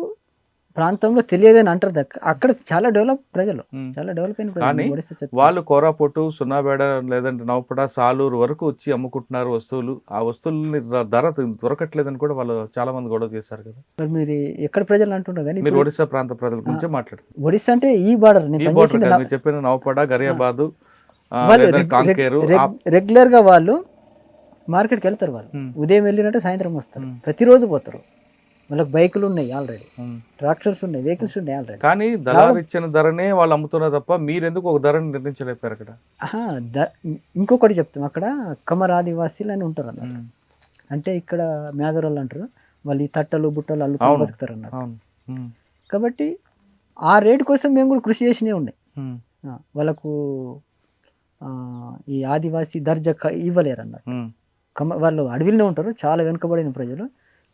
ప్రాంతంలో తెలియదని అంటారు, అక్కడ చాలా డెవలప్ ప్రజలు, చాలా డెవలప్ అయిన ప్రజలు. వాళ్ళు కోరాపుట్టు, సోనాపేట లేదంటే నవపేట, సాలూరు వరకు వచ్చి అమ్ముకుంటున్నారు వస్తువులు. ఆ వస్తువులని ధర దొరకట్లేదని కూడా వాళ్ళు చాలా మంది గొడవ చేశారు కదా. మరి మీరు ఎక్కడ ప్రజలు అంటున్నారు కానీ మీరు ఒడిశా ప్రాంత ప్రజల గురించి మాట్లాడుతున్నారు. ఒడిశా అంటే ఈ బార్డర్ చెప్పిన నవపేట, గరియాబాదు, రెగ్యులర్ గా వాళ్ళు మార్కెట్కి వెళ్తారు. వాళ్ళు ఉదయం వెళ్ళినట్టు సాయంత్రం వస్తారు, ప్రతిరోజు పోతారు. వాళ్ళకి బైకులు ఉన్నాయి ఆల్రెడీ, ట్రాక్టర్స్ ఉన్నాయి, వెహికల్స్ ఉన్నాయి ఆల్రెడీ. కానీ దళారు ఇచ్చిన ధరనే వాళ్ళు అమ్ముతున్నారు తప్ప మీరెందుకు ఒక ధరని నిర్ణయించలేపారు అక్కడ? ఇంకొకటి చెప్తాం, అక్కడ కమర్ ఆదివాసీలు అని ఉంటారు అన్నమాట. అంటే ఇక్కడ మేదరోళ్ళు అంటారు, వాళ్ళు ఈ తట్టలు బుట్టలు అల్లుకొని బతుకుతారు అన్నమాట. కాబట్టి ఆ రేటు కోసం మేము కూడా కృషి చేసినవి ఉన్నాయి. వాళ్ళకు ఈ ఆదివాసీ దర్జా ఇవ్వలేరు అన్నట్టు. వాళ్ళు అడవిలోనే ఉంటారు, చాలా వెనుకబడిన ప్రజలు.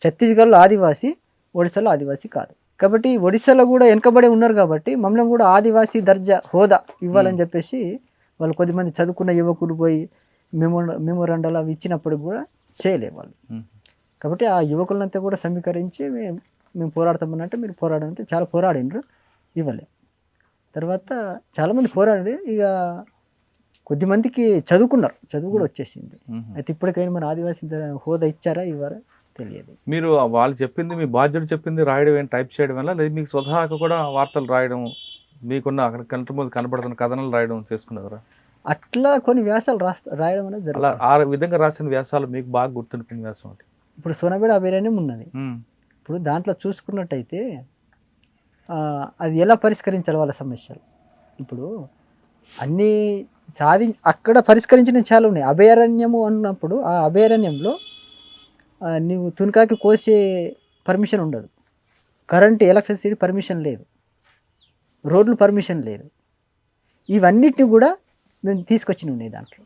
ఛత్తీస్గఢ్లో ఆదివాసీ, ఒడిశాలో ఆదివాసీ కాదు. కాబట్టి ఒడిశాలో కూడా వెనకబడి ఉన్నారు కాబట్టి మమ్మల్ని కూడా ఆదివాసీ దర్జా హోదా ఇవ్వాలని చెప్పేసి వాళ్ళు కొద్దిమంది చదువుకున్న యువకులు పోయి మెమోరాండాలు అవి ఇచ్చినప్పుడు కూడా చేయలే వాళ్ళు. కాబట్టి ఆ యువకులంతా కూడా సమీకరించి మేము పోరాడతామన్నట్టు మీరు పోరాడంటే చాలా పోరాడినరు, ఇవ్వలే. తర్వాత చాలామంది పోరాడి ఇక కొద్దిమందికి చదువుకున్నారు, చదువు కూడా వచ్చేసింది. అయితే ఇప్పటికైనా మన ఆదివాసీ హోదా ఇచ్చారా ఇవ్వరా తెలియదు. మీరు వాళ్ళు చెప్పింది మీ బాధ్యుడు చెప్పింది రాయడం ఏంటి, టైప్ చేయడం వల్ల లేదు మీకు స్వతహాగా కూడా వార్తలు రాయడం, మీకున్న అక్కడ కంటి ముందు కనపడుతున్న కథనాలు రాయడం చేసుకున్నారా? అట్లా కొన్ని వ్యాసాలు రాయడం అనేది అలా జరుగుతుంది. ఆ విధంగా రాసిన వ్యాసాలు మీకు బాగా గుర్తుండిపోయిన వ్యాసం అంటే? ఇప్పుడు సోనబేడ అభయారణ్యం ఉన్నది. ఇప్పుడు దాంట్లో చూసుకున్నట్టయితే అది ఎలా పరిష్కరించాలి వాళ్ళ సమస్యలు. ఇప్పుడు అన్నీ అక్కడ పరిష్కరించిన చాలా ఉన్నాయి. అభయారణ్యము అన్నప్పుడు ఆ అభయారణ్యంలో నువ్వు తునికాకి కోసే పర్మిషన్ ఉండదు, కరెంట్ ఎలక్ట్రిసిటీ పర్మిషన్ లేదు, రోడ్లు పర్మిషన్ లేదు. ఇవన్నిటిని కూడా మేము తీసుకొచ్చి ఉన్నాయి దాంట్లో.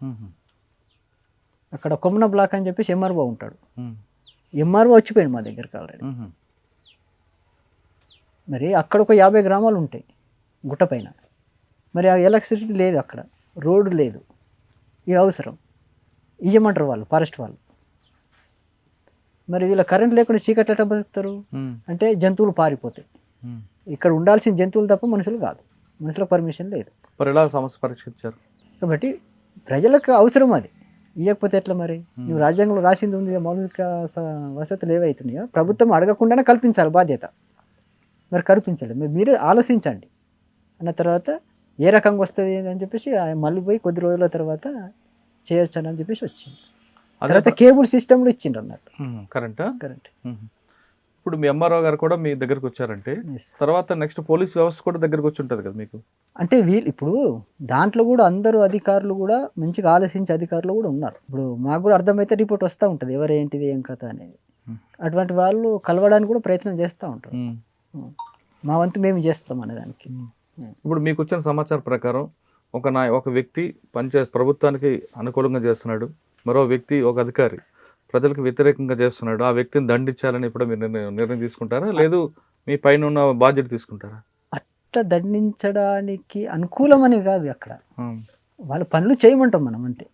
అక్కడ కొమ్మన బ్లాక్ అని చెప్పేసి ఎంఆర్ఓ ఉంటాడు, ఎంఆర్ఓ వచ్చిపోయాడు మా దగ్గరికి ఆల్రెడీ. మరి అక్కడ ఒక 50 గ్రామాలు ఉంటాయి గుట్ట పైన, మరి ఆ ఎలక్ట్రిసిటీ లేదు, అక్కడ రోడ్డు లేదు. ఇది అవసరం ఇయ్యమంటారు వాళ్ళు, ఫారెస్ట్ వాళ్ళు. మరి వీళ్ళ కరెంట్ లేకుండా చీకట్లు ఎట్లా బతుకుతారు అంటే జంతువులు పారిపోతాయి. ఇక్కడ ఉండాల్సిన జంతువులు తప్ప మనుషులు కాదు, మనుషులకు పర్మిషన్ లేదు. మరి ఎలా సమస్య పరిష్కరించారు? కాబట్టి ప్రజలకు అవసరం అది, ఇవ్వకపోతే ఎట్లా? మరి నువ్వు రాజ్యాంగంలో రాసింది ఉంది, మౌలిక వసతులు ఏవైతున్నాయో ప్రభుత్వం అడగకుండానే కల్పించాలి బాధ్యత. మరి కల్పించాలి, మీరే ఆలోచించండి అన్న తర్వాత ఏ రకంగా వస్తుంది అని చెప్పేసి మళ్ళీ పోయి కొద్ది రోజుల తర్వాత చేయొచ్చు అని చెప్పేసి వచ్చింది. తర్వాత కేబుల్ సిస్టమ్లు ఇచ్చిండ్రు అన్నట్టు, కరెంట్. కరెంట్. ఇప్పుడు మీ ఎంఆర్ఓ గారు కూడా మీ దగ్గరకు వచ్చారంటే తర్వాత నెక్స్ట్ పోలీస్ వ్యవస్థ కూడా దగ్గరకు వచ్చి ఉంటుంది కదా మీకు. అంటే వీళ్ళు ఇప్పుడు దాంట్లో కూడా అందరూ అధికారులు కూడా మంచిగా ఆలోచించే అధికారులు కూడా ఉన్నారు. ఇప్పుడు మాకు కూడా అర్థమైతే రిపోర్ట్ వస్తూ ఉంటుంది ఎవరు ఏంటిది ఏం కథ అనేది. అటువంటి వాళ్ళు కలవడానికి కూడా ప్రయత్నం చేస్తూ ఉంటారు. మా వంతు మేము చేస్తాం అనేదానికి. ఇప్పుడు మీకు వచ్చిన సమాచారం ప్రకారం ఒక వ్యక్తి ప్రభుత్వానికి అనుకూలంగా చేస్తున్నాడు, మరో వ్యక్తి ఒక అధికారి ప్రజలకు వ్యతిరేకంగా చేస్తున్నాడు, ఆ వ్యక్తిని దండించాలని ఇప్పుడు మీరు నిర్ణయం తీసుకుంటారా, లేదు మీ పైన ఉన్న బాధ్యత తీసుకుంటారా? అట్లా దండించడానికి అనుకూలం అని కాదు, అక్కడ వాళ్ళ పనులు చేయమంటాం మనం అంతే.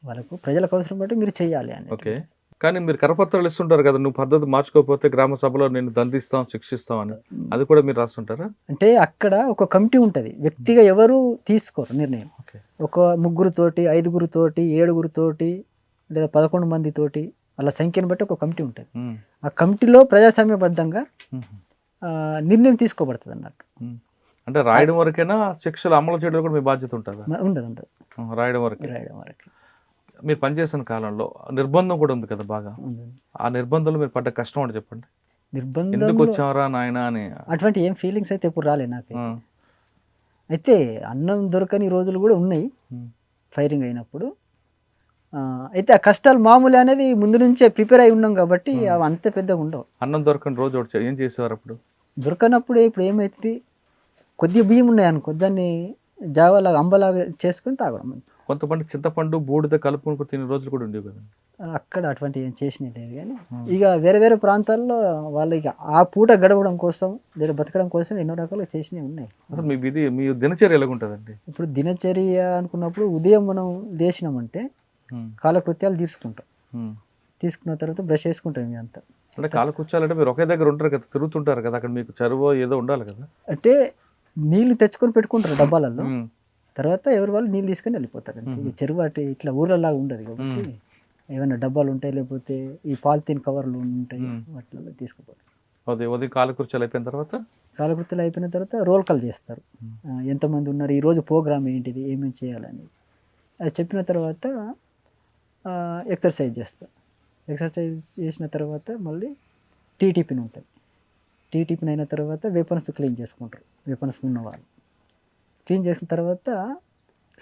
వాళ్ళకు ప్రజలకు అవసరం బట్టి మీరు చెయ్యాలి అని. ఓకే, కానీ మీరు కరపత్రాలు ఇస్తుంటారు కదా, నువ్వు పద్ధతి మార్చుకోకపోతే గ్రామ సభలో నేను దండిస్తాం శిక్షిస్తాం అని, అది కూడా మీరు రాస్తుంటారా? అంటే అక్కడ ఒక కమిటీ ఉంటుంది, వ్యక్తిగా ఎవరు తీసుకోరు నిర్ణయం. ఒక 3 తోటి 5 తోటి 7 తోటి లేదా 11 మందితోటి వాళ్ళ సంఖ్యను బట్టి ఒక కమిటీ ఉంటుంది. ఆ కమిటీలో ప్రజాస్వామ్యబద్ధంగా నిర్ణయం తీసుకోబడుతుంది అన్నట్టు. అంటే రాయడం వరకైనా శిక్షలు అమలు చేయడం కూడా మీ బాధ్యత ఉంటుందా? ఉండదు, రాయడం వరకు. మీరు పనిచేసిన కాలంలో నిర్బంధం కూడా ఉంది కదా బాగా, ఆ నిర్బంధంలో మీరు పడ్డ కష్టం అంటే చెప్పండి. నిర్బంధం ఎందుకు వచ్చావరా నాయన అని అటువంటి ఏం ఫీలింగ్స్ అయితే ఎప్పుడు రాలే నాకు. అయితే అన్నం దొరకని రోజులు కూడా ఉన్నాయి ఫైరింగ్ అయినప్పుడు. అయితే ఆ కష్టాలు మామూలు అనేది ముందు నుంచే ప్రిపేర్ అయి ఉన్నాం కాబట్టి అవి అంత పెద్దగా ఉండవు. అన్నం దొరకని రోజు ఏం చేసేవారు అప్పుడు? దొరకనప్పుడు ఇప్పుడు ఏమైతుంది, కొద్దిగా బియ్యం ఉన్నాయి అనుకో, దాన్ని జావాలాగా అంబలాగా చేసుకుని తాగడం. కొంతమంది చింతపండు బూడిద కలుపుకొని తినే రోజులు కూడా ఉండేవి కదా. అక్కడ అటువంటి ఏం చేసినా లేదు. కానీ ఇక వేరే వేరే ప్రాంతాల్లో వాళ్ళు ఇక ఆ పూట గడవడం కోసం లేదా బతకడం కోసం ఎన్నో రకాలు చేసినవి ఉన్నాయి. అసలు మీ దినచర్య ఎలాగుంటుందండి? ఇప్పుడు దినచర్య అనుకున్నప్పుడు ఉదయం మనం లేచినామంటే కాలకృత్యాలు తీసుకున్న తర్వాత బ్రష్ వేసుకుంటాం. ఇవి అంతా అంటే కాలకృత్యాలంటే మీరు ఒకే దగ్గర ఉంటారు కదా, తిరుగుతుంటారు కదా, అక్కడ మీకు చెరువు ఏదో ఉండాలి కదా. అంటే నీళ్లు తెచ్చుకొని పెట్టుకుంటారు డబ్బాలలో, తర్వాత ఎవరి వాళ్ళు నీళ్ళు తీసుకొని వెళ్ళిపోతారు. చెరువు అటు ఇట్లా ఊర్లలాగా ఉండదు కాబట్టి ఏమైనా డబ్బాలు ఉంటాయి, లేకపోతే ఈ పాలిథిన్ కవర్లు ఉంటాయి, వాటిలో తీసుకుపోతారు. ఉదయం కాలకృత్యాలు అయిపోయిన తర్వాత రోల్ కాల్ చేస్తారు, ఎంతమంది ఉన్నారు, ఈరోజు ప్రోగ్రామ్ ఏంటిది, ఏమేమి చేయాలని అది చెప్పిన తర్వాత ఎక్సర్సైజ్ చేస్తారు. ఎక్సర్సైజ్ చేసిన తర్వాత మళ్ళీ టీటీపీని ఉంటుంది. టీటీపీని అయిన తర్వాత వెపన్స్ క్లీన్ చేసుకుంటారు. వెపన్స్ ఉన్నవాళ్ళు క్లీన్ చేసిన తర్వాత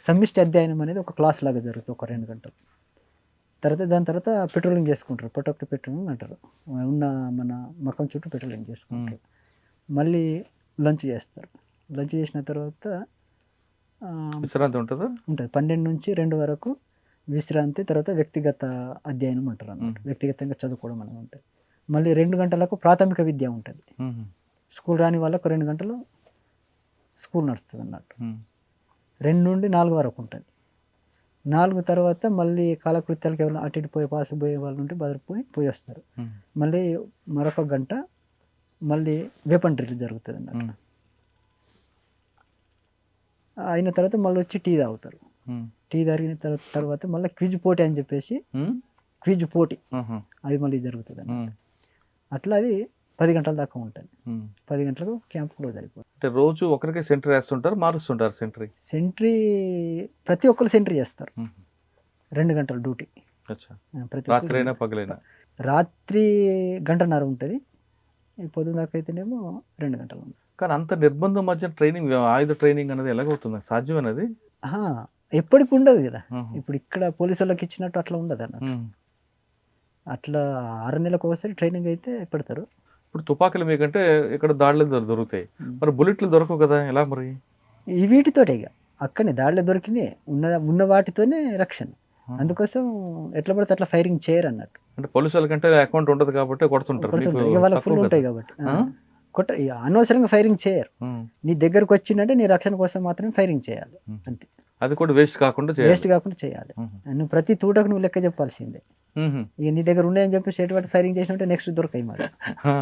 సమిష్టి అధ్యయనం అనేది ఒక క్లాస్ లాగా జరుగుతుంది, ఒక 2 గంటలు. దాని తర్వాత పెట్రోలింగ్ చేసుకుంటారు, ప్రొటెక్ట్ పెట్రోలింగ్ అంటారు. ఉన్న మన మకం చుట్టూ పెట్రోలింగ్ చేసుకుంటారు. మళ్ళీ లంచ్ చేస్తారు. లంచ్ చేసిన తర్వాత విశ్రాంతి ఉంటుంది. 12 నుంచి 2 వరకు విశ్రాంతి. తర్వాత వ్యక్తిగత అధ్యయనం అంటారు అన్నమాట, వ్యక్తిగతంగా చదువుకోవడం అనేది ఉంటుంది. మళ్ళీ 2 గంటలకు ప్రాథమిక విద్య ఉంటుంది. మ్మ్. స్కూల్ రాని వాళ్ళకు 2 గంటలు స్కూల్ నడుస్తుంది అన్నట్టు. మ్మ్. 2 నుండి 4 వరకు ఉంటుంది. 4 తర్వాత మళ్ళీ కాలకృత్యాలకు ఎవరైనా అటు ఇటు పోయే వాళ్ళు ఉంటే పోయి వస్తారు. మ్మ్. మళ్ళీ మరొక గంట మళ్ళీ వెపన్ డ్రిల్ జరుగుతుంది అన్నట్టు. మ్మ్. అయిన తర్వాత మళ్ళీ వచ్చి టీ తాగుతారు. మ్మ్. టీ తాగిన తర్వాత మళ్ళీ క్విజ్ పోటీ అని చెప్పేసి మ్మ్. క్విజ్ పోటీ మ్మ్. అది మళ్ళీ జరుగుతుంది అన్నమాట. మ్మ్. అట్లా అది 10 గంటల దాకా ఉంటుంది. మ్మ్. 10 గంటలకు క్యాంప్ క్లోజ్ అయిపోతుంది. అంటే రోజు ఒకరికి సెంటరీ వేస్తుంటారు, మారుస్తుంటారు సెంటరీ. సెంట్రీ ప్రతి ఒక్కరు సెంట్రీ చేస్తారు. 2 గంటల డ్యూటీ అచ్చా. ప్రతి రాత్రి అయినా పగలైనా? రాత్రి 1.5 గంట ఉంటుంది. పొద్దున దాకా అయితేనేమో 2 గంటలు ఉంటుంది. కానీ అంత నిర్బంధం మధ్య ట్రైనింగ్, ఆయుధ ట్రైనింగ్ అనేది ఎలాగవుతుంది? సాధ్యమేనది? ఎప్పటికి ఉండదు కదా. మ్మ్. ఇప్పుడు ఇక్కడ పోలీసు వాళ్ళకి ఇచ్చినట్టు అట్లా ఉండదు అన్నట్టు. మ్మ్. అట్లా 6 నెలలకు ఒకసారి ట్రైనింగ్ అయితే పెడతారు. ఇప్పుడు తుపాకులు మీకంటే ఇక్కడ దాడులు దొరుకుతాయి, మ్మ్. మరి బుల్లెట్లు దొరకవు కదా, ఎలా మరి? ఈ వీటితోటే ఇక అక్కడనే దాడిలో దొరికినాయి ఉన్న వాటితోనే రక్షణ. అందుకోసం ఎట్లా పడితే అట్లా ఫైరింగ్ చేయరు అన్నట్టు. అంటే పోలీసు వాళ్ళకంటే అకౌంట్ ఉండదు కాబట్టి కొడుతుంటారు. కొడుతుంటారు. మీకు ఇక వాళ్ళకి ఫుల్ తక్కువ ఉంటాయి కదా? కాబట్టి ఆ? ఇక అనవసరంగా ఫైరింగ్ చేయరు. మ్మ్. నీ దగ్గరకు వచ్చిందంటే నీ రక్షణ కోసం మాత్రమే ఫైరింగ్ చేయాలి. మ్మ్. అంతే. అది కూడా వేస్ట్ కాకుండా చేయాలి. వేస్ట్ కాకుండా చేయాలి. మ్మ్. నువ్వు ప్రతి తూటకు నువ్వు లెక్క చెప్పాల్సిందే. మ్మ్. ఇక నీ దగ్గర ఉన్నాయని చెప్పి ఎటువంటి ఫైరింగ్ చేసినట్టే నెక్స్ట్ దొరకాయి మరి. ఆ.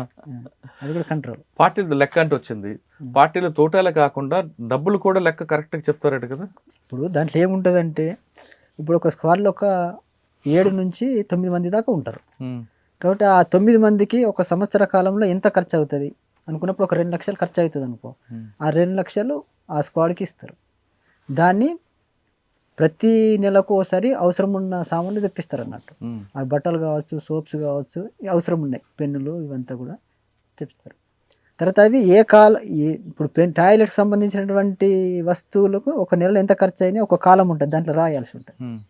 అది కూడా కంట్రోల్. పార్టీలు లెక్క అంటే వచ్చింది. పార్టీలు తోటాలే కాకుండా డబ్బులు కూడా లెక్క కరెక్ట్గా చెప్తారట కదా? ఇప్పుడు దాంట్లో ఏముంటుందంటే ఇప్పుడు ఒక స్క్వాడ్లో ఒక 7 నుంచి 9 మంది దాకా ఉంటారు. మ్మ్. కాబట్టి ఆ 9 మందికి ఒక సంవత్సర కాలంలో ఎంత ఖర్చు అవుతుంది అనుకున్నప్పుడు ఒక 2 లక్షలు ఖర్చు అవుతుంది అనుకో. మ్మ్. ఆ 2 లక్షలు ఆ స్క్వాడ్కి ఇస్తారు. దాన్ని ప్రతి నెలకు ఒకసారి అవసరం ఉన్న సామాన్లు తెప్పిస్తారు అన్నట్టు. మ్మ్. ఆ బట్టలు కావచ్చు, సోప్స్ కావచ్చు, అవసరం ఉన్నాయి, పెన్నులు ఇవంతా కూడా తెప్పిస్తారు. తర్వాత అవి ఇప్పుడు టాయిలెట్కి సంబంధించినటువంటి వస్తువులకు ఒక నెలలో ఎంత ఖర్చు అయినా ఒక కాలం ఉంటుంది, దాంట్లో రాయాల్సి ఉంటుంది. మ్మ్.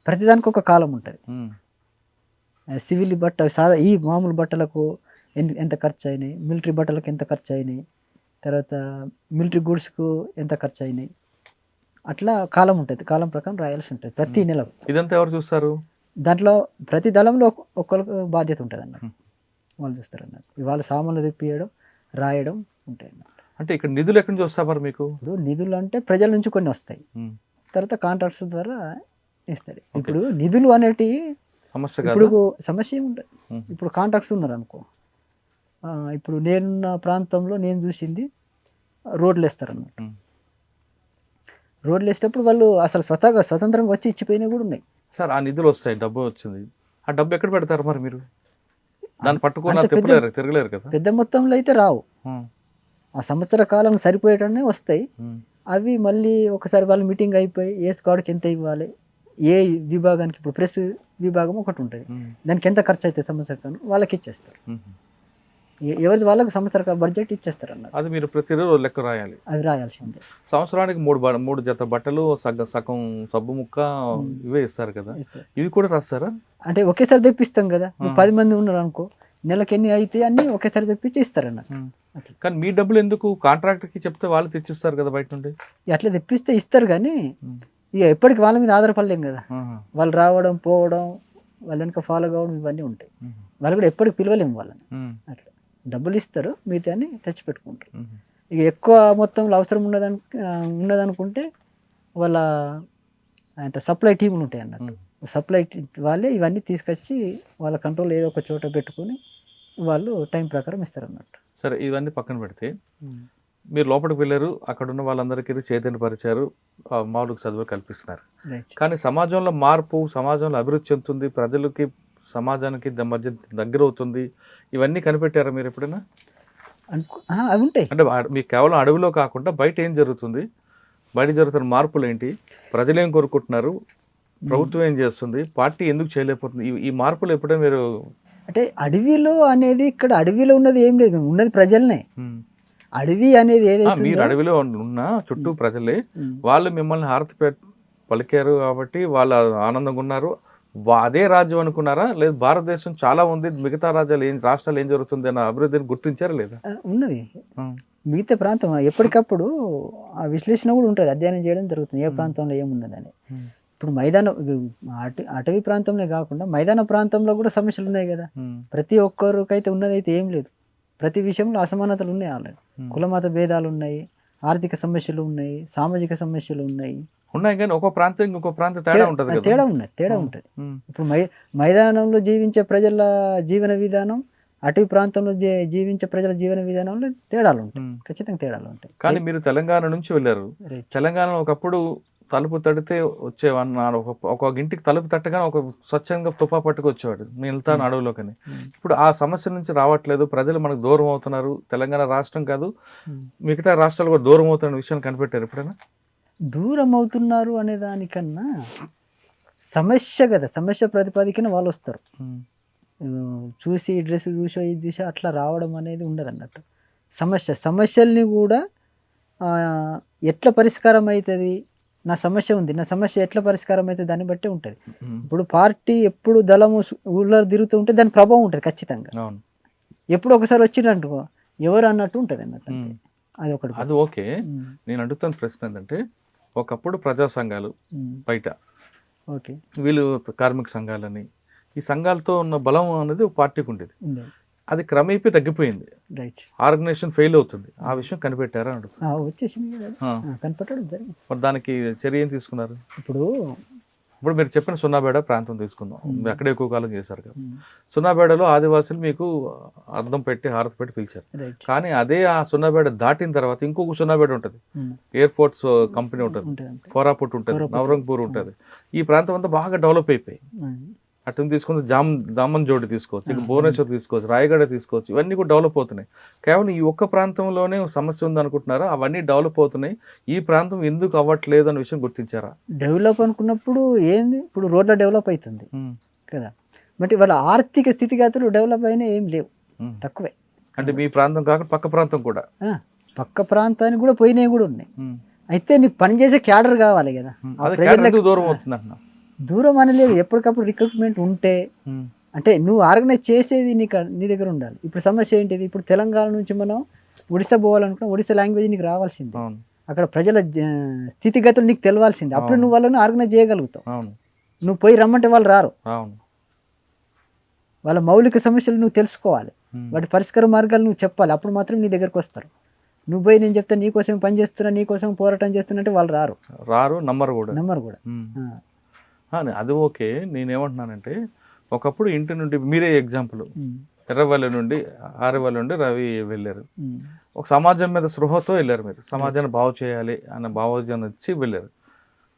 ప్రతిదానికి ఒక కాలం ఉంటుంది. మ్మ్. సివిల్ ఈ మామూలు బట్టలకు ఎంత ఖర్చు అయినాయి, మిలిటరీ బట్టలకు ఎంత ఖర్చు అయినాయి, తర్వాత మిలిటరీ గూడ్స్కు ఎంత ఖర్చు అయినాయి, అట్లా కాలం ఉంటుంది. కాలం ప్రకారం రాయాల్సి ఉంటుంది ప్రతి నెలకు. ఇదంతా ఎవరు చూస్తారు? దాంట్లో ప్రతి దళంలో ఒక్కరికి బాధ్యత ఉంటుంది అన్నట్టు. వాళ్ళు చూస్తారు అన్నట్టు. వాళ్ళ సామాన్లు తెప్పియడం, రాయడం ఉంటాయి అన్నట్టు. అంటే ఇక్కడ నిధులు ఎక్కడి నుంచి వస్తారు మరి మీకు? ఇప్పుడు నిధులు అంటే ప్రజల నుంచి కొన్ని వస్తాయి, మ్మ్. తర్వాత కాంట్రాక్ట్స్ ద్వారా ఇస్తారు. ఇప్పుడు నిధులు అనేటివి సమస్య కాదు. ఇప్పుడు సమస్య ఏముంటుంది. మ్మ్. ఇప్పుడు కాంట్రాక్ట్స్ ఉన్నారు అనుకో. ఇప్పుడు నేనున్న ప్రాంతంలో నేను చూసింది రోడ్లు వేస్తారు అన్నట్టు. మ్మ్. రోడ్లు వేసేటప్పుడు వాళ్ళు అసలు స్వతంత్రంగా వచ్చి ఇచ్చిపోయినవి కూడా ఉన్నాయి. సార్ ఆ నిధులు వస్తాయి, డబ్బు వచ్చింది, ఆ డబ్బు ఎక్కడ పెడతారు మరి మీరు? దాన్ని పట్టుకొని అంత తిరగలేరు కదా? పెద్ద మొత్తంలో అయితే రావు. మ్మ్. ఆ సంవత్సర కాలం సరిపోయేటనే వస్తాయి. మ్మ్. అవి మళ్ళీ ఒకసారి వాళ్ళు మీటింగ్ అయిపోయి ఏ స్క్వాడ్కి ఎంత ఇవ్వాలి, ఏ విభాగానికి, ఇప్పుడు ప్రెస్ విభాగం ఒకటి ఉంటుంది, మ్మ్. దానికి ఎంత ఖర్చు అవుతుంది సంవత్సర కాలం వాళ్ళకి ఇచ్చేస్తారు. మ్మ్. ఎవరిది వాళ్ళకి సంవత్సర బడ్జెట్ ఇచ్చేస్తారు అన్నారు. అది మీరు ప్రతిరోజు లెక్క రాయాలి. అవి రాయాల్సిందే. సంవత్సరానికి 3 జత బట్టలు, సగం సబ్బు ముక్క ఇవే ఇస్తారు కదా, ఇస్తారు. ఇవి కూడా రాస్తారా? అంటే ఒకేసారి తెప్పిస్తాం కదా. 10 మంది ఉన్నారు అనుకో, నెలకి ఎన్ని అయితే అన్ని ఒకేసారి తెప్పించి ఇస్తారు అన్నట్టు. అట్లా కానీ మీ డబ్బులు ఎందుకు? కాంట్రాక్టర్కి చెప్తే వాళ్ళు తెచ్చిస్తారు కదా బయట నుండి. అట్లా తెప్పిస్తే ఇస్తారు, కానీ ఇక ఎప్పటికి వాళ్ళ మీద ఆధారపడలేం కదా. వాళ్ళు రావడం, పోవడం, వాళ్ళ వెనక ఫాలో కావడం ఇవన్నీ ఉంటాయి. వాళ్ళు కూడా ఎప్పటికి పిలవలేము వాళ్ళని. అట్లా డబ్బులు ఇస్తారు, మిగతా అని తెచ్చి పెట్టుకుంటారు. ఇక ఎక్కువ మొత్తంలో అవసరం ఉన్నదనుకుంటే వాళ్ళ అంటే సప్లై టీములు ఉంటాయి అన్నట్టు. సప్లై వాళ్ళే ఇవన్నీ తీసుకొచ్చి వాళ్ళ కంట్రోల్ ఏదో ఒక చోట పెట్టుకొని వాళ్ళు టైం ప్రకారం ఇస్తారు అన్నట్టు. సరే, ఇవన్నీ పక్కన పెడితే మీరు లోపలికి వెళ్ళారు, అక్కడ ఉన్న వాళ్ళందరికీ చైతన్యపరిచారు, మామూలుగా చదువు కల్పిస్తున్నారు. కానీ సమాజంలో మార్పు, సమాజంలో అభివృద్ధి చెందుతుంది, ప్రజలకి సమాజానికి మధ్య దగ్గర అవుతుంది, ఇవన్నీ కనిపెట్టారా మీరు ఎప్పుడైనా? అవి ఉంటాయి. అంటే మీకు కేవలం అడవిలో కాకుండా బయట ఏం జరుగుతుంది, బయట జరుగుతున్న మార్పులు ఏంటి, ప్రజలు ఏం కోరుకుంటున్నారు, ప్రభుత్వం ఏం చేస్తుంది, పార్టీ ఎందుకు చేయలేకపోతుంది, ఈ మార్పులు ఎప్పుడైనా మీరు? అంటే అడవిలో అనేది, ఇక్కడ అడవిలో ఉన్నది ఏం లేదు, ఉన్నది ప్రజలనే. అడవి అనేది ఏదైతే మీరు అడవిలో ఉన్న చుట్టూ ప్రజలే, వాళ్ళు మిమ్మల్ని హారతి పలికారు కాబట్టి వాళ్ళు ఆనందంగా ఉన్నారు, అదే రాజ్యం అనుకున్నారా? లేదు భారతదేశం చాలా ఉంది, మిగతా రాష్ట్రాలు ఏం జరుగుతుంది అన్న అభివృద్ధిని గుర్తించారా లేదా? ఉన్నది. మిగతా ప్రాంతం ఎప్పటికప్పుడు ఆ విశ్లేషణ కూడా ఉంటుంది, అధ్యయనం చేయడం జరుగుతుంది, ఏ ప్రాంతంలో ఏమున్నదని. ఇప్పుడు అటవీ ప్రాంతంలో కాకుండా మైదాన ప్రాంతంలో కూడా సమస్యలు ఉన్నాయి కదా. ప్రతి ఒక్కరికైతే ఉన్నదైతే ఏం లేదు. ప్రతి విషయంలో అసమానతలు ఉన్నాయి ఆల్రెడీ. కులమత భేదాలు ఉన్నాయి, ఆర్థిక సమస్యలు ఉన్నాయి, సామాజిక సమస్యలు ఉన్నాయి. కానీ ఒక్కో ప్రాంతం ఇంకో ప్రాంతం తేడా ఉంటుంది, తేడా ఉంటుంది. ఇప్పుడు మైదానంలో జీవించే ప్రజల జీవన విధానం, అటవీ ప్రాంతంలో జీవించే ప్రజల జీవన విధానంలో తేడాలు ఉంటాయి, ఖచ్చితంగా తేడాలు ఉంటాయి. కానీ మీరు తెలంగాణ నుంచి వెళ్ళారు. తెలంగాణ ఒకప్పుడు తలుపు తడితే వచ్చేవన్నారు, ఒక ఇంటికి తలుపు తట్టగానే ఒక స్వచ్ఛంగా తుపా పట్టుకు వచ్చేవాడు, నేను వెళ్తాను అడవులోకని. ఇప్పుడు ఆ సమస్య నుంచి రావట్లేదు, ప్రజలు మనకు దూరం అవుతున్నారు. తెలంగాణ రాష్ట్రం కాదు, మిగతా రాష్ట్రాలు కూడా దూరం అవుతున్న విషయాన్ని కనిపెట్టారు ఎప్పుడైనా? దూరం అవుతున్నారు అనే దానికన్నా సమస్య కదా, సమస్య ప్రతిపాదికన వాళ్ళు వస్తారు. చూసి డ్రెస్ చూసో ఇది చూసో అట్లా రావడం అనేది ఉండదు అన్నట్టు. సమస్యల్ని కూడా ఎట్లా పరిష్కారం అవుతుంది, నా సమస్య ఉంది, నా సమస్య ఎట్లా పరిష్కారం అవుతుంది దాన్ని బట్టే ఉంటుంది. ఇప్పుడు పార్టీ ఎప్పుడు దళము ఊళ్ళో తిరుగుతూ ఉంటే దాని ప్రభావం ఉంటుంది ఖచ్చితంగా. ఎప్పుడు ఒకసారి వచ్చినట్టు ఎవరు అన్నట్టు ఉంటుంది అన్నట్టు. అది ఒకటి. అది ఓకే. నేను అడుగుతున్న ప్రశ్న ఏంటంటే, ఒకప్పుడు ప్రజా సంఘాలు బయట, ఓకే, వీళ్ళు కార్మిక సంఘాలని, ఈ సంఘాలతో ఉన్న బలం అనేది ఒక పార్టీకి ఉండేది. అది క్రమేపీ తగ్గిపోయింది, రైట్, ఆర్గనైజేషన్ ఫెయిల్ అవుతుంది. ఆ విషయం కనిపెట్టారా అడుగుతుంది. వచ్చేసింది కనిపెట్టడం జరిగింది. మరి దానికి చర్య ఏం తీసుకున్నారు? ఇప్పుడు మీరు చెప్పిన సున్నాబేడ ప్రాంతం తీసుకుందాం, మీరు అక్కడే ఎక్కువ కాలం చేశారు కదా. సున్నాబేడలో ఆదివాసులు మీకు అద్దం పెట్టి హారతి పెట్టి పిలిచారు. కానీ అదే ఆ సున్నాబేడ దాటిన తర్వాత ఇంకొక సున్నాబేడ ఉంటుంది, ఎయిర్పోర్ట్స్ కంపెనీ ఉంటుంది, కోరాపుట్ ఉంటుంది, నవరంగపూర్ ఉంటుంది. ఈ ప్రాంతం అంతా బాగా డెవలప్ అయిపోయి అటు తీసుకుంటే దామన్ జోడి తీసుకోవచ్చు, ఇక భువనేశ్వర్ తీసుకోవచ్చు, రాయగడ తీసుకోవచ్చు. ఇవన్నీ కూడా డెవలప్ అవుతున్నాయి. కేవలం ఈ ఒక్క ప్రాంతంలోనే సమస్య ఉంది అనుకుంటున్నారా? అవన్నీ డెవలప్ అవుతున్నాయి, ఈ ప్రాంతం ఎందుకు అవ్వట్లేదు అనే విషయం గుర్తించారా? డెవలప్ అనుకున్నప్పుడు ఏంది, ఇప్పుడు రోడ్ల డెవలప్ అవుతుంది కదా, బట్ వాళ్ళ ఆర్థిక స్థితిగతులు డెవలప్ అయినా ఏం లేవు, తక్కువే. అంటే మీ ప్రాంతం కాకుండా పక్క ప్రాంతం కూడా, పక్క ప్రాంతానికి కూడా పోయినవి కూడా ఉన్నాయి. అయితే నీకు పనిచేసే క్యాడర్ కావాలి కదా. దూరం అవుతుంది అంటున్నా. దూరం అనలేదు, ఎప్పటికప్పుడు రిక్రూట్మెంట్ ఉంటే, అంటే నువ్వు ఆర్గనైజ్ చేసేది నీ దగ్గర ఉండాలి. ఇప్పుడు సమస్య ఏంటిది, ఇప్పుడు తెలంగాణ నుంచి మనం ఒడిశా పోవాలనుకున్నా ఒడిశా లాంగ్వేజ్ నీకు రావాల్సిందే, అక్కడ ప్రజల స్థితిగతులు నీకు తెలవాల్సిందే. అప్పుడు నువ్వు వాళ్ళని ఆర్గనైజ్ చేయగలుగుతావు. నువ్వు పోయి రమ్మంటే వాళ్ళు రారు. వాళ్ళ మౌలిక సమస్యలు నువ్వు తెలుసుకోవాలి, వాటి పరిష్కార మార్గాలు నువ్వు చెప్పాలి, అప్పుడు మాత్రం నీ దగ్గరకు వస్తారు. నువ్వు పోయి నేను చెప్తాను నీకోసం పని చేస్తున్నా, నీకోసం పోరాటం చేస్తున్నా అంటే వాళ్ళు రారు, నమ్మరు కూడా. అది ఓకే. నేనేమంటున్నానంటే, ఒకప్పుడు ఇంటి నుండి మీరే ఎగ్జాంపుల్, ఎర్రవల్లి నుండి ఆరేవల్లి నుండి రవి వెళ్ళారు, ఒక సమాజం మీద స్పృహతో వెళ్ళారు. మీరు సమాజాన్ని బాగు చేయాలి అన్న భావోద్యాన్ని వచ్చి వెళ్ళారు,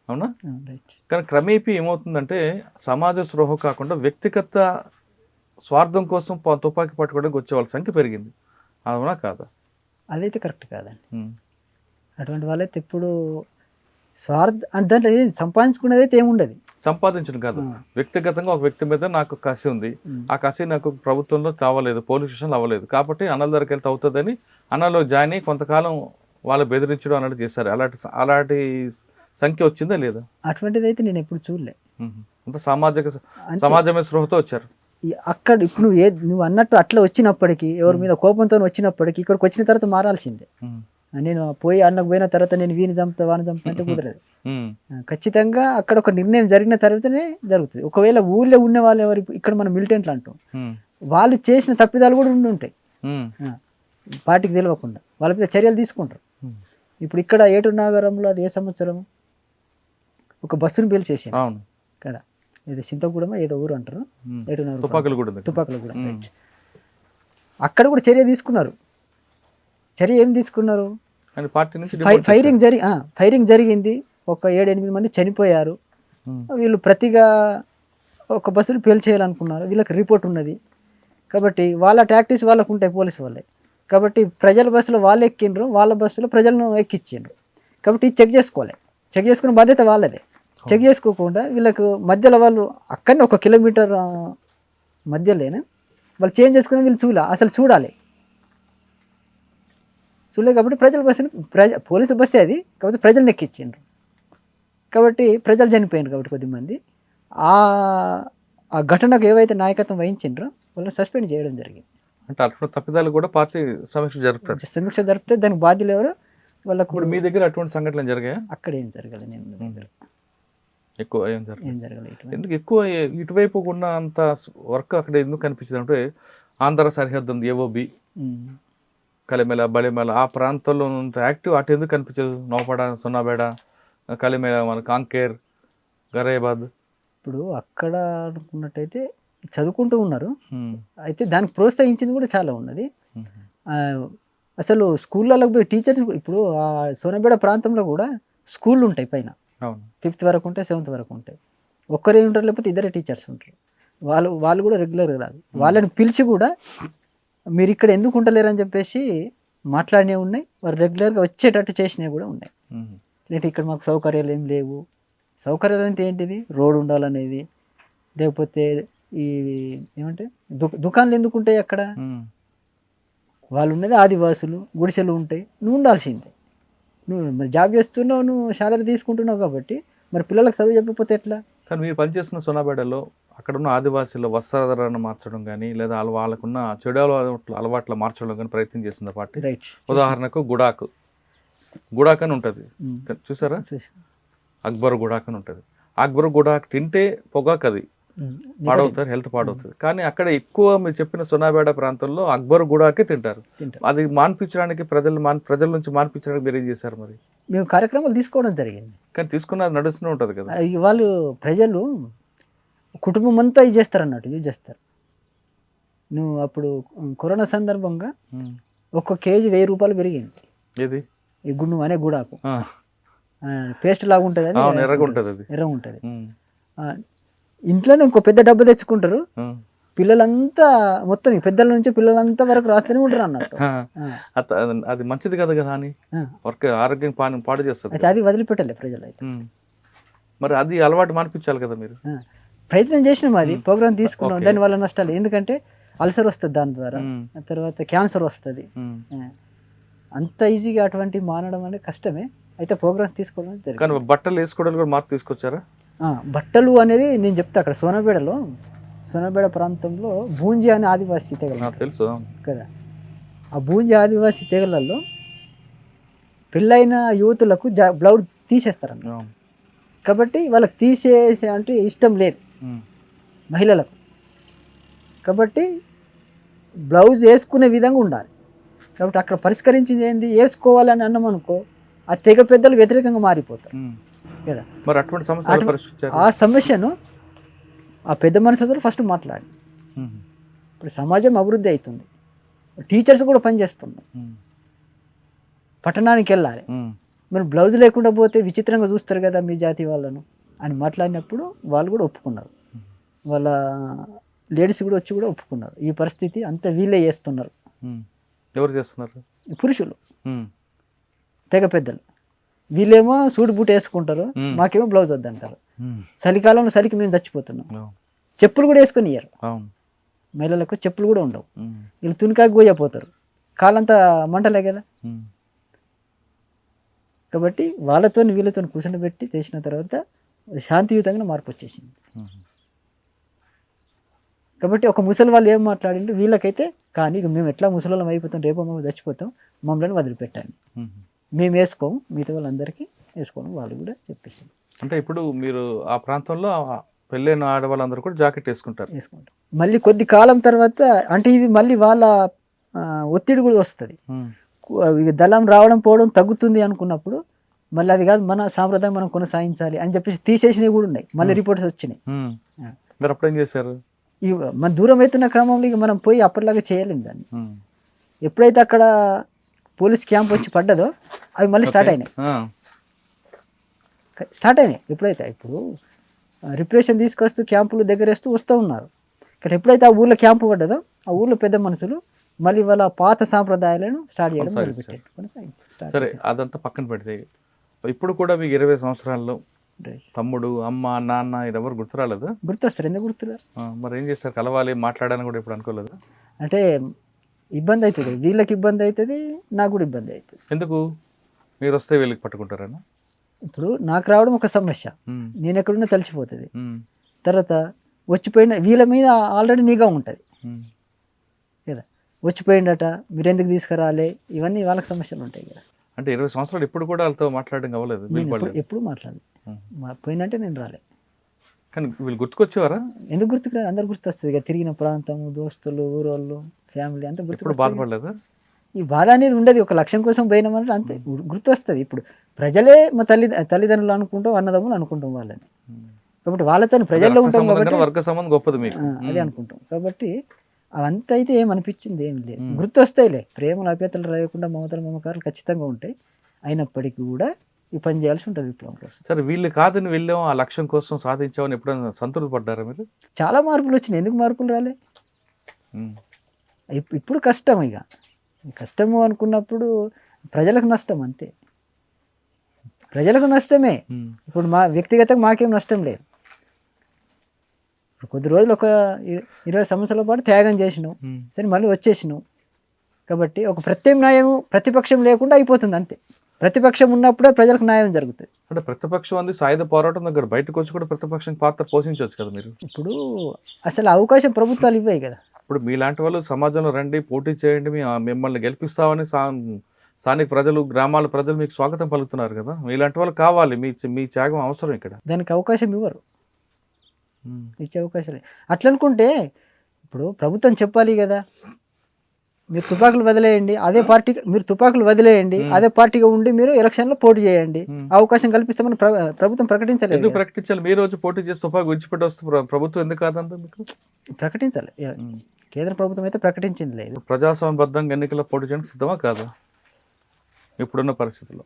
అవునా? కానీ క్రమేపీ ఏమవుతుందంటే, సమాజ స్పృహ కాకుండా వ్యక్తిగత స్వార్థం కోసం తుపాకీ పట్టుకోవడానికి వచ్చే వాళ్ళ సంఖ్య పెరిగింది, అవునా కాదా? అదైతే కరెక్ట్ కాదండి. అటువంటి వాళ్ళైతే ఇప్పుడు దాంట్లో సంపాదించుకునేది అయితే ఏముండదు. సంపాదించడం కాదు, వ్యక్తిగతంగా ఒక వ్యక్తి మీద నాకు కసి ఉంది, ఆ కసి నాకు ప్రభుత్వంలో తావలేదు, పోలీస్ స్టేషన్లో అవ్వలేదు, కాబట్టి అన్నల దగ్గరికి వెళ్తే అవుతుందని అన్నలో జాయిన్ అయ్యి కొంతకాలం వాళ్ళు బెదిరించడం అన్నట్టు చేస్తారు. అలాంటి సంఖ్య వచ్చిందా లేదా? అటువంటిది అయితే నేను ఎప్పుడు చూడలే. అంత సమాజమే స్పృహతో వచ్చారు. అక్కడ ఇప్పుడు నువ్వు అన్నట్టు అట్లా వచ్చినప్పటికీ, ఎవరి మీద కోపంతో వచ్చినప్పటికీ, ఇక్కడికి వచ్చిన తర్వాత మారాల్సిందే. నేను పోయి అన్నకు పోయిన తర్వాత నేను వీని చంపుతా వాని చంపుతా అంటే కుదరదు. ఖచ్చితంగా అక్కడ ఒక నిర్ణయం జరిగిన తర్వాతనే జరుగుతుంది. ఒకవేళ ఊళ్ళో ఉన్న వాళ్ళు ఎవరు, ఇక్కడ మనం మిలిటెంట్లు అంటాం, వాళ్ళు చేసిన తప్పిదాలు కూడా ఉంటాయి, పార్టీకి తెలియకుండా వాళ్ళ మీద చర్యలు తీసుకుంటారు. ఇప్పుడు ఇక్కడ ఏటూరు నాగరంలో అది ఏ సంవత్సరం ఒక బస్సును పేల్చేసాను కదా, ఏదో చింతగూడమ ఏదో ఊరు అంటారు, ఏటూరు నాగరం తుపాకులగూడ. అక్కడ కూడా చర్య తీసుకున్నారు. చర్య ఏం తీసుకున్నారు, ఫైరింగ్ జరిగింది, ఒక 7-8 మంది చనిపోయారు. వీళ్ళు ప్రతిగా ఒక బస్సులు పేల్చేయాలనుకున్నారు, వీళ్ళకి రిపోర్ట్ ఉన్నది కాబట్టి వాళ్ళ టాక్టిక్స్ వాళ్ళకు ఉంటాయి, పోలీసు వాళ్ళే. కాబట్టి ప్రజల బస్సులో వాళ్ళు ఎక్కిండ్రు, వాళ్ళ బస్సులో ప్రజలను ఎక్కించిండ్రు. కాబట్టి చెక్ చేసుకునే బాధ్యత వాళ్ళదే. చెక్ చేసుకోకుండా వీళ్ళకు మధ్యలో వాళ్ళు అక్కడనే 1 కిలోమీటర్ మధ్యలోనే వాళ్ళు చేంజ్ చేసుకుని వీళ్ళు చూడాలి. కాబట్టి ప్రజల బస్సును పోలీసు బస్సే అది, కాబట్టి ప్రజలను ఎక్కించిండ్రు, కాబట్టి ప్రజలు చనిపోయిండ్రు. కాబట్టి కొద్దిమంది ఆ ఘటనకు ఏవైతే నాయకత్వం వహించిండ్రో వాళ్ళని సస్పెండ్ చేయడం జరిగింది. అంటే అటువంటి తప్పిదాలు కూడా పార్టీ సమీక్ష జరిపితే దానికి బాధ్యులు ఎవరు వాళ్ళకు. మీ దగ్గర అటువంటి సంఘటనలు జరిగాయా? అక్కడ ఏం జరగాలి, నేను ఎక్కువ ఏం జరగలేదు. ఏం జరగలేదు. ఎందుకు ఎక్కువ ఇటువైపు ఉన్న అంత వర్క్ అక్కడ ఎందుకు కనిపించింది అంటే ఆంధ్ర సరిహద్దు ఉంది ఏవోబి కలిమెల బలిమెల ఆ ప్రాంతంలో అంత యాక్టివ్ అటు ఎందుకు కనిపించదు? నౌపడ, సున్నాబేడ, కలిమెల, మన కాంకేర్, గరేబాద్. ఇప్పుడు అక్కడ అనుకున్నట్టయితే చదువుకుంటూ ఉన్నారు, అయితే దానికి ప్రోత్సహించింది కూడా చాలా ఉన్నది. అసలు స్కూళ్ళలోకి పోయి టీచర్స్ ఇప్పుడు ఆ సోనబేడ ప్రాంతంలో కూడా స్కూళ్ళు ఉంటాయి పైన, 5th వరకు ఉంటాయి, 7th వరకు ఉంటాయి. ఒక్కరే ఉంటారు, లేకపోతే ఇద్దరే టీచర్స్ ఉంటారు. వాళ్ళు కూడా రెగ్యులర్గా రాదు. వాళ్ళని పిలిచి కూడా మీరు ఇక్కడ ఎందుకు ఉండలేరు అని చెప్పేసి మాట్లాడినవి ఉన్నాయి, వాళ్ళు రెగ్యులర్గా వచ్చేటట్టు చేసినవి కూడా ఉన్నాయి. లేకపోతే ఇక్కడ మాకు సౌకర్యాలు ఏం లేవు. సౌకర్యాలు అంటే ఏంటిది? రోడ్డు ఉండాలనేది, లేకపోతే ఈ ఏమంటే దుకాణాలు ఎందుకు ఉంటాయి అక్కడ? వాళ్ళు ఉన్నది ఆదివాసులు, గుడిసెలు ఉంటాయి, నువ్వు ఉండాల్సిందే. నువ్వు మరి జాబ్ చేస్తున్నావు, నువ్వు శాలరీ తీసుకుంటున్నావు కాబట్టి మరి పిల్లలకు చదువు చెప్పకపోతే ఎట్లా? కానీ మీరు పనిచేస్తున్న సోనాబేడలో అక్కడ ఉన్న ఆదివాసీల వస్త్రధారణ మార్చడం కానీ లేదా వాళ్ళకున్న చెడు అలవాట్లు మార్చడం కానీ ప్రయత్నం చేసింది పార్టీ. రైట్. ఉదాహరణకు గుడాక్ అని ఉంటుంది, చూసారా? అక్బర్ గుడాక్ అని ఉంటుంది. అక్బర్ గుడాక్ తింటే పొగాకు, అది పాడవుతారు, హెల్త్ పాడవుతుంది. కానీ అక్కడ ఎక్కువ మీరు చెప్పిన సోనాబేడ ప్రాంతంలో అక్బర్ గుడాకే తింటారు. అది మాన్పించడానికి ప్రజల నుంచి మాన్పించడానికి మీరు ఏం చేశారు? మరి మేము కార్యక్రమాలు తీసుకోవడం జరిగింది, కానీ తీసుకున్నది నడుస్తూనే ఉంటుంది కదా. వాళ్ళు ప్రజలు కుటుంబం అంతా ఇది చేస్తారు అన్నట్టు, యూజ్ చేస్తారు. నువ్వు అప్పుడు కరోనా సందర్భంగా ఒక్క కేజీ 1000 రూపాయలు పెరిగింది. ఏది? ఈ గుండు అనే గుడాకు పేస్ట్ లాగా ఉంటుంది, అది ఎర్రగా ఉంటుంది, అది ఎర్రగా ఉంటుంది. ఇంట్లోనే ఇంకో పెద్ద డబ్బు తెచ్చుకుంటారు, పిల్లలంతా మొత్తం పెద్దల నుంచి పిల్లలంతా వరకు రాస్తూనే ఉంటారు అన్నట్టు. అది మంచిది కదా కదా అని ఆరోగ్యం పాడు చేస్తారు. అయితే అది వదిలిపెట్టలే ప్రజలు. అయితే మరి అది అలవాటు మానిపించాలి కదా. మీరు ప్రయత్నం చేసినాం, అది ప్రోగ్రామ్ తీసుకున్నాం. దానివల్ల నష్టాలు ఎందుకంటే అల్సర్ వస్తుంది దాని ద్వారా, తర్వాత క్యాన్సర్ వస్తుంది. అంత ఈజీగా అటువంటి మానడం అనేది కష్టమే. అయితే ప్రోగ్రామ్ తీసుకోవడం జరిగింది. కానీ బట్టలు వేసుకోవడానికి కూడా మార్పు తీసుకొచ్చారా? బట్టలు అనేది నేను చెప్తా, అక్కడ సోనబేడ ప్రాంతంలో బూంజీ అనే ఆదివాసీ తెగలు తెలుసు కదా. ఆ బూంజీ ఆదివాసీ తెగలలో పెళ్ళైన యువతులకు బ్లౌజ్ తీసేస్తారన్న. కాబట్టి వాళ్ళకి తీసేసే అంటే ఇష్టం లేదు మహిళలకు. కాబట్టి బ్లౌజ్ వేసుకునే విధంగా ఉండాలి. కాబట్టి అక్కడ పరిష్కరించింది ఏంది? వేసుకోవాలని అన్నాం అనుకో, ఆ తెగ పెద్దలు వ్యతిరేకంగా మారిపోతారు కదా. మరి అటువంటి సమస్య, ఆ సమస్యను ఆ పెద్ద మనుషులతో ఫస్ట్ మాట్లాడి, ఇప్పుడు సమాజం అభివృద్ధి అవుతుంది, టీచర్స్ కూడా పనిచేస్తున్నారు, పట్టణానికి వెళ్ళాలి, మరి బ్లౌజ్ లేకుండా పోతే విచిత్రంగా చూస్తారు కదా మీ జాతి వాళ్ళను అని మాట్లాడినప్పుడు వాళ్ళు కూడా ఒప్పుకున్నారు. వాళ్ళ లేడీస్ కూడా వచ్చి కూడా ఒప్పుకున్నారు. ఈ పరిస్థితి అంతా వీళ్ళే చేస్తున్నారు. ఎవరు చేస్తున్నారు? పురుషులు, తెగ పెద్దలు. వీళ్ళేమో సూట్ బూట్ వేసుకుంటారు, మాకేమో బ్లౌజ్ వద్దంటారు. చలికాలంలో చలికి మేము చచ్చిపోతున్నాం. చెప్పులు కూడా వేసుకొని ఇయ్యరు, మహిళలకు చెప్పులు కూడా ఉండవు. వీళ్ళు తునికాకి పోయిపోతారు, కాలంతా మంటలే కదా. కాబట్టి వాళ్ళతో వీళ్ళతో కూర్చొని చేసిన తర్వాత శాంతియుతంగా మార్పు వచ్చేసింది. కాబట్టి ఒక ముసలి వాళ్ళు ఏం మాట్లాడిండ్రు వీళ్ళకైతే, కానీ ఇక మేము ఎట్లా ముసలిళ్ళం అయిపోతాం, రేపో మేము చచ్చిపోతాం, మమ్మల్ని వదిలిపెట్టాను, మేము వేసుకోము, మిగతా వాళ్ళందరికీ వేసుకోవడం వాళ్ళు కూడా చెప్పేసింది. అంటే ఇప్పుడు మీరు ఆ ప్రాంతంలో పెళ్ళైన ఆడవాళ్ళందరూ కూడా జాకెట్ వేసుకుంటారు. మళ్ళీ కొద్ది కాలం తర్వాత అంటే ఇది మళ్ళీ వాళ్ళ ఒత్తిడి కూడా వస్తుంది. దళం రావడం పోవడం తగ్గుతుంది అనుకున్నప్పుడు మళ్ళీ అది కాదు, మన సాంప్రదాయం మనం కొనసాగించాలి అని చెప్పేసి తీసేసినవి కూడా ఉన్నాయి. మళ్ళీ రిపోర్ట్స్ వచ్చినాయి. మీరు అప్పుడు ఏం చేశారు? మన దూరం అవుతున్న క్రమంలో ఇక మనం పోయి అప్పటిలాగా చేయలేము దాన్ని. ఎప్పుడైతే అక్కడ పోలీస్ క్యాంప్ వచ్చి పడ్డదో అవి మళ్ళీ స్టార్ట్ అయినాయి. ఎప్పుడైతే ఇప్పుడు రిప్రెషన్ తీసుకొస్తూ క్యాంపులు దగ్గరేస్తూ వస్తూ ఉన్నారు. ఇక్కడ ఎప్పుడైతే ఆ ఊర్లో క్యాంపు పడ్డదో ఆ ఊర్లో పెద్ద మనుషులు మళ్ళీ వాళ్ళ పాత సాంప్రదాయాలను స్టార్ట్ చేయడం మొదలుపెట్టారు. సరే, అదంతా పక్కన పెడితే ఇప్పుడు కూడా మీకు 20 సంవత్సరాల్లో తమ్ముడు, అమ్మ, నాన్న ఎవరు గుర్తురాలేదు? గుర్తొస్తారు, ఎందుకు గుర్తురా? మరి ఏం చేస్తారు? కలవాలి, మాట్లాడాలని కూడా ఇప్పుడు అనుకోలేదు? అంటే ఇబ్బంది అవుతుంది, వీళ్ళకి ఇబ్బంది అవుతుంది, నాకు కూడా ఇబ్బంది అవుతుంది. ఎందుకు? మీరు వస్తే వీళ్ళకి పట్టుకుంటారని. ఇప్పుడు నాకు రావడం ఒక సమస్య, నేను ఎక్కడున్నా తెలిసిపోతుంది. తర్వాత వచ్చిపోయిన వీళ్ళ మీద ఆల్రెడీ నిఘా ఉంటుంది కదా, వచ్చిపోయిందట, మీరు ఎందుకు తీసుకురాలే, ఇవన్నీ వాళ్ళకి సమస్యలు ఉంటాయి కదా. అంటే 20 సంవత్సరాలు ఇప్పుడు కూడా వాళ్ళతో మాట్లాడడం అవ్వలేదు, నేను వీలు పడలేదు. ఎప్పుడు మాట్లాడలేదు. పోయినంటే నేను రాలే. కానీ వీళ్ళు గుర్తుకొచ్చేవారా? ఎందుకు గుర్తుకు అందరు గుర్తొస్తుంది ఇక, తిరిగిన ప్రాంతం, దోస్తులు, ఊరోళ్ళు, ఫ్యామిలీ అంతా ఎప్పుడు గుర్తు. బాధపడలేదా? ఈ బాధ అనేది ఉండదు, ఒక లక్ష్యం కోసం పోయినామంటే అంతే గుర్తు వస్తుంది. ఇప్పుడు ప్రజలే మా తల్లిదండ్రులు అనుకుంటాం, అన్నదమ్ములు అనుకుంటాం వాళ్ళని. కాబట్టి వాళ్ళతో ప్రజల్లో ఉంటాం కాబట్టి వర్గ సంబంధం గొప్పది మీకు. అదే అనుకుంటాం. కాబట్టి అవంతా అయితే ఏం అనిపించింది ఏం లేదు, గుర్తు వస్తాయిలే. ప్రేమలు అభ్యతలు రాయకుండా మమతలు మమకారాలు ఖచ్చితంగా ఉంటాయి. అయినప్పటికీ కూడా ఈ పని చేయాల్సి ఉంటుంది విప్లవం కోసం. సరే, వీళ్ళు కాదని వెళ్ళాం, ఆ లక్ష్యం కోసం సాధించామని ఎప్పుడైనా సంతృప్తి పడ్డారా మీరు? చాలా మార్పులు వచ్చినాయి, ఎందుకు మార్పులు రాలే? ఇప్పుడు కష్టం, ఇక కష్టము అనుకున్నప్పుడు ప్రజలకు నష్టం అంతే, ప్రజలకు నష్టమే. ఇప్పుడు మా వ్యక్తిగతంగా మాకేం నష్టం లేదు. ఇప్పుడు కొద్ది రోజులు ఒక 20 సంవత్సరాల పాటు త్యాగం చేసినాం, సరే మళ్ళీ వచ్చేసినాం. కాబట్టి ఒక ప్రత్యామ్నాయం, ప్రతిపక్షం లేకుండా అయిపోతుంది అంతే. ప్రతిపక్షం ఉన్నప్పుడే ప్రజలకు న్యాయం జరుగుతుంది. అంటే ప్రతిపక్షం అంది సాయుధ పోరాటం దగ్గర బయటకు వచ్చి కూడా ప్రతిపక్షం పాత్ర పోషించవచ్చు కదా మీరు. ఇప్పుడు అసలు అవకాశం ప్రభుత్వాలు ఇవ్వాయి కదా. ఇప్పుడు మీలాంటి వాళ్ళు సమాజంలో రండి, పోటీ చేయండి, మిమ్మల్ని గెలిపిస్తామని స్థానిక ప్రజలు, గ్రామాల ప్రజలు మీకు స్వాగతం పలుకుతున్నారు కదా. మీలాంటి వాళ్ళు కావాలి, మీ త్యాగం అవసరం ఇక్కడ. దానికి అవకాశం ఇవ్వరు, ఇచ్చే అవకాశం లేదు. అట్లా అనుకుంటే ఇప్పుడు ప్రభుత్వం చెప్పాలి కదా, మీరు తుపాకులు వదిలేయండి, అదే పార్టీ, మీరు తుపాకులు వదిలేయండి, అదే పార్టీగా ఉండి మీరు ఎలక్షన్లో పోటీ చేయండి, అవకాశం కల్పిస్తామని ప్రభుత్వం ప్రకటించలేదు. ఎందుకు ప్రకటించాలి? మీ రోజు పోటీ చేసి తుపాకు విడిచిపెట్టి వస్తే ప్రభుత్వం ఎందుకు కాదంటే మీకు ప్రకటించాలి. కేంద్ర ప్రభుత్వం అయితే ప్రకటించింది లేదు. ప్రజాస్వామ్యబద్ధంగా ఎన్నికల్లో పోటీ చేయడానికి సిద్ధమా కాదా ఇప్పుడున్న పరిస్థితుల్లో?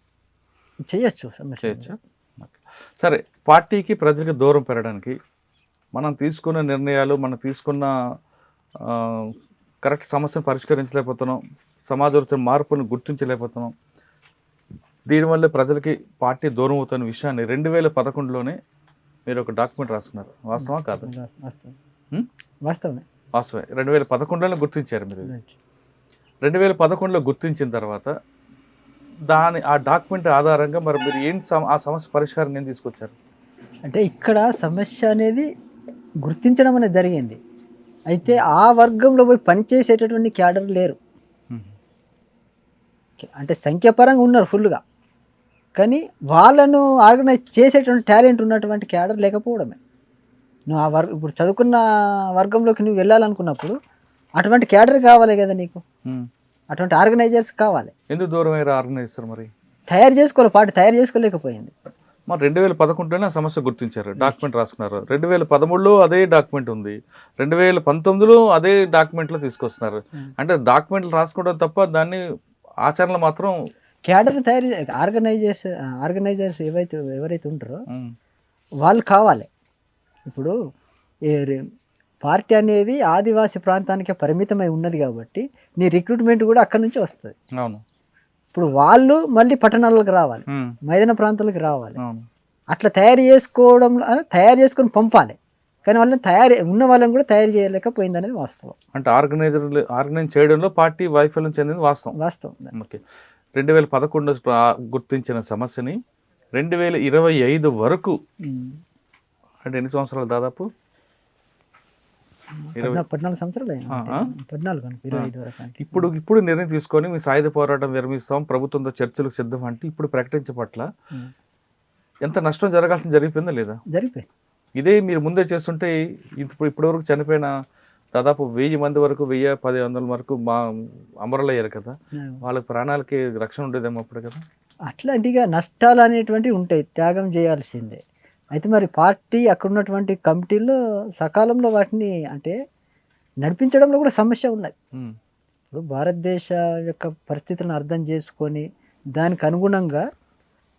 చేయొచ్చు. సరే, పార్టీకి ప్రజలకు దూరం పెరగడానికి మనం తీసుకున్న నిర్ణయాలు, మనం తీసుకున్న కరెక్ట్ సమస్యను పరిష్కరించలేకపోతున్నాం, సమాజంలో మార్పులను గుర్తించలేకపోతున్నాం. దీనివల్ల ప్రజలకి పార్టీ దూరం అవుతున్న విషయాన్ని 2011లోనే మీరు ఒక డాక్యుమెంట్ రాసుకున్నారు, వాస్తవా కాదు? వాస్తవమే. 2011లోనే గుర్తించారు మీరు. 2011లో గుర్తించిన తర్వాత ఆ డాక్యుమెంట్ ఆధారంగా మరి మీరు ఏంటి ఆ సమస్య పరిష్కారం ఏం తీసుకొచ్చారు? అంటే ఇక్కడ సమస్య అనేది గుర్తించడం అనేది జరిగింది. అయితే ఆ వర్గంలో పోయి పనిచేసేటటువంటి క్యాడర్ లేరు. అంటే సంఖ్యాపరంగా ఉన్నారు ఫుల్గా, కానీ వాళ్ళను ఆర్గనైజ్ చేసేటువంటి టాలెంట్ ఉన్నటువంటి క్యాడర్ లేకపోవడమే. నువ్వు ఇప్పుడు చదువుకున్న వర్గంలోకి నువ్వు వెళ్ళాలనుకున్నప్పుడు అటువంటి క్యాడర్ కావాలి కదా నీకు, అటువంటి ఆర్గనైజర్స్ కావాలి. ఎందుకు దూరం అయ్యారు ఆర్గనైజర్? మరి తయారు చేసుకోవాలి, పార్టీ తయారు చేసుకోలేకపోయింది. మరి 2011లోనే ఆ సమస్య గుర్తించారు, డాక్యుమెంట్ రాసుకున్నారు. 2013లో అదే డాక్యుమెంట్ ఉంది, 2019లో అదే డాక్యుమెంట్లో తీసుకొస్తున్నారు. అంటే డాక్యుమెంట్లు రాసుకోవడం తప్ప దాన్ని ఆచరణలో మాత్రం క్యాడర్ తయారు ఆర్గనైజర్స్ ఎవరైతే ఉంటారో వాళ్ళు కావాలి. ఇప్పుడు పార్టీ అనేది ఆదివాసీ ప్రాంతానికే పరిమితమై ఉన్నది కాబట్టి నీ రిక్రూట్మెంట్ కూడా అక్కడి నుంచి వస్తుంది. అవును. ఇప్పుడు వాళ్ళు మళ్ళీ పట్టణాలకు రావాలి, మైదాన ప్రాంతాలకు రావాలి. అట్లా తయారు చేసుకొని పంపాలి, కానీ వాళ్ళని ఉన్న వాళ్ళని కూడా తయారు చేయలేకపోయింది అనేది వాస్తవం. అంటే ఆర్గనైజ్ చేయడంలో పార్టీ వైఫల్యం చెందింది వాస్తవం. ఓకే. 2011 గుర్తించిన సమస్యని 2025 వరకు, అంటే ఎన్ని సంవత్సరాలు? దాదాపు 14 సంవత్సరాలు. 14 వరకు. ఇప్పుడు నిర్ణయం తీసుకొని మీ సాయుధ పోరాటం విరమిస్తాం, ప్రభుత్వంతో చర్చలకు సిద్ధం అంటే ఇప్పుడు ప్రకటించే పట్ల ఎంత నష్టం జరగాల్సింది జరిగిపోయిందా లేదా? జరిగిపోయింది. ఇదే మీరు ముందే చేస్తుంటే ఇప్పటి వరకు చనిపోయిన దాదాపు 1000 మంది వరకు, 1000-1500 వరకు అమరులు అయ్యారు కదా, వాళ్ళకి ప్రాణాలకి రక్షణ ఉండేదేమో అప్పుడు కదా. అట్లాంటిగా నష్టాలు అనేటువంటివి ఉంటాయి, త్యాగం చేయాల్సిందే. అయితే మరి పార్టీ అక్కడ ఉన్నటువంటి కమిటీలో సకాలంలో వాటిని అంటే నడిపించడంలో కూడా సమస్య ఉన్నది. ఇప్పుడు భారతదేశ యొక్క పరిస్థితులను అర్థం చేసుకొని దానికి అనుగుణంగా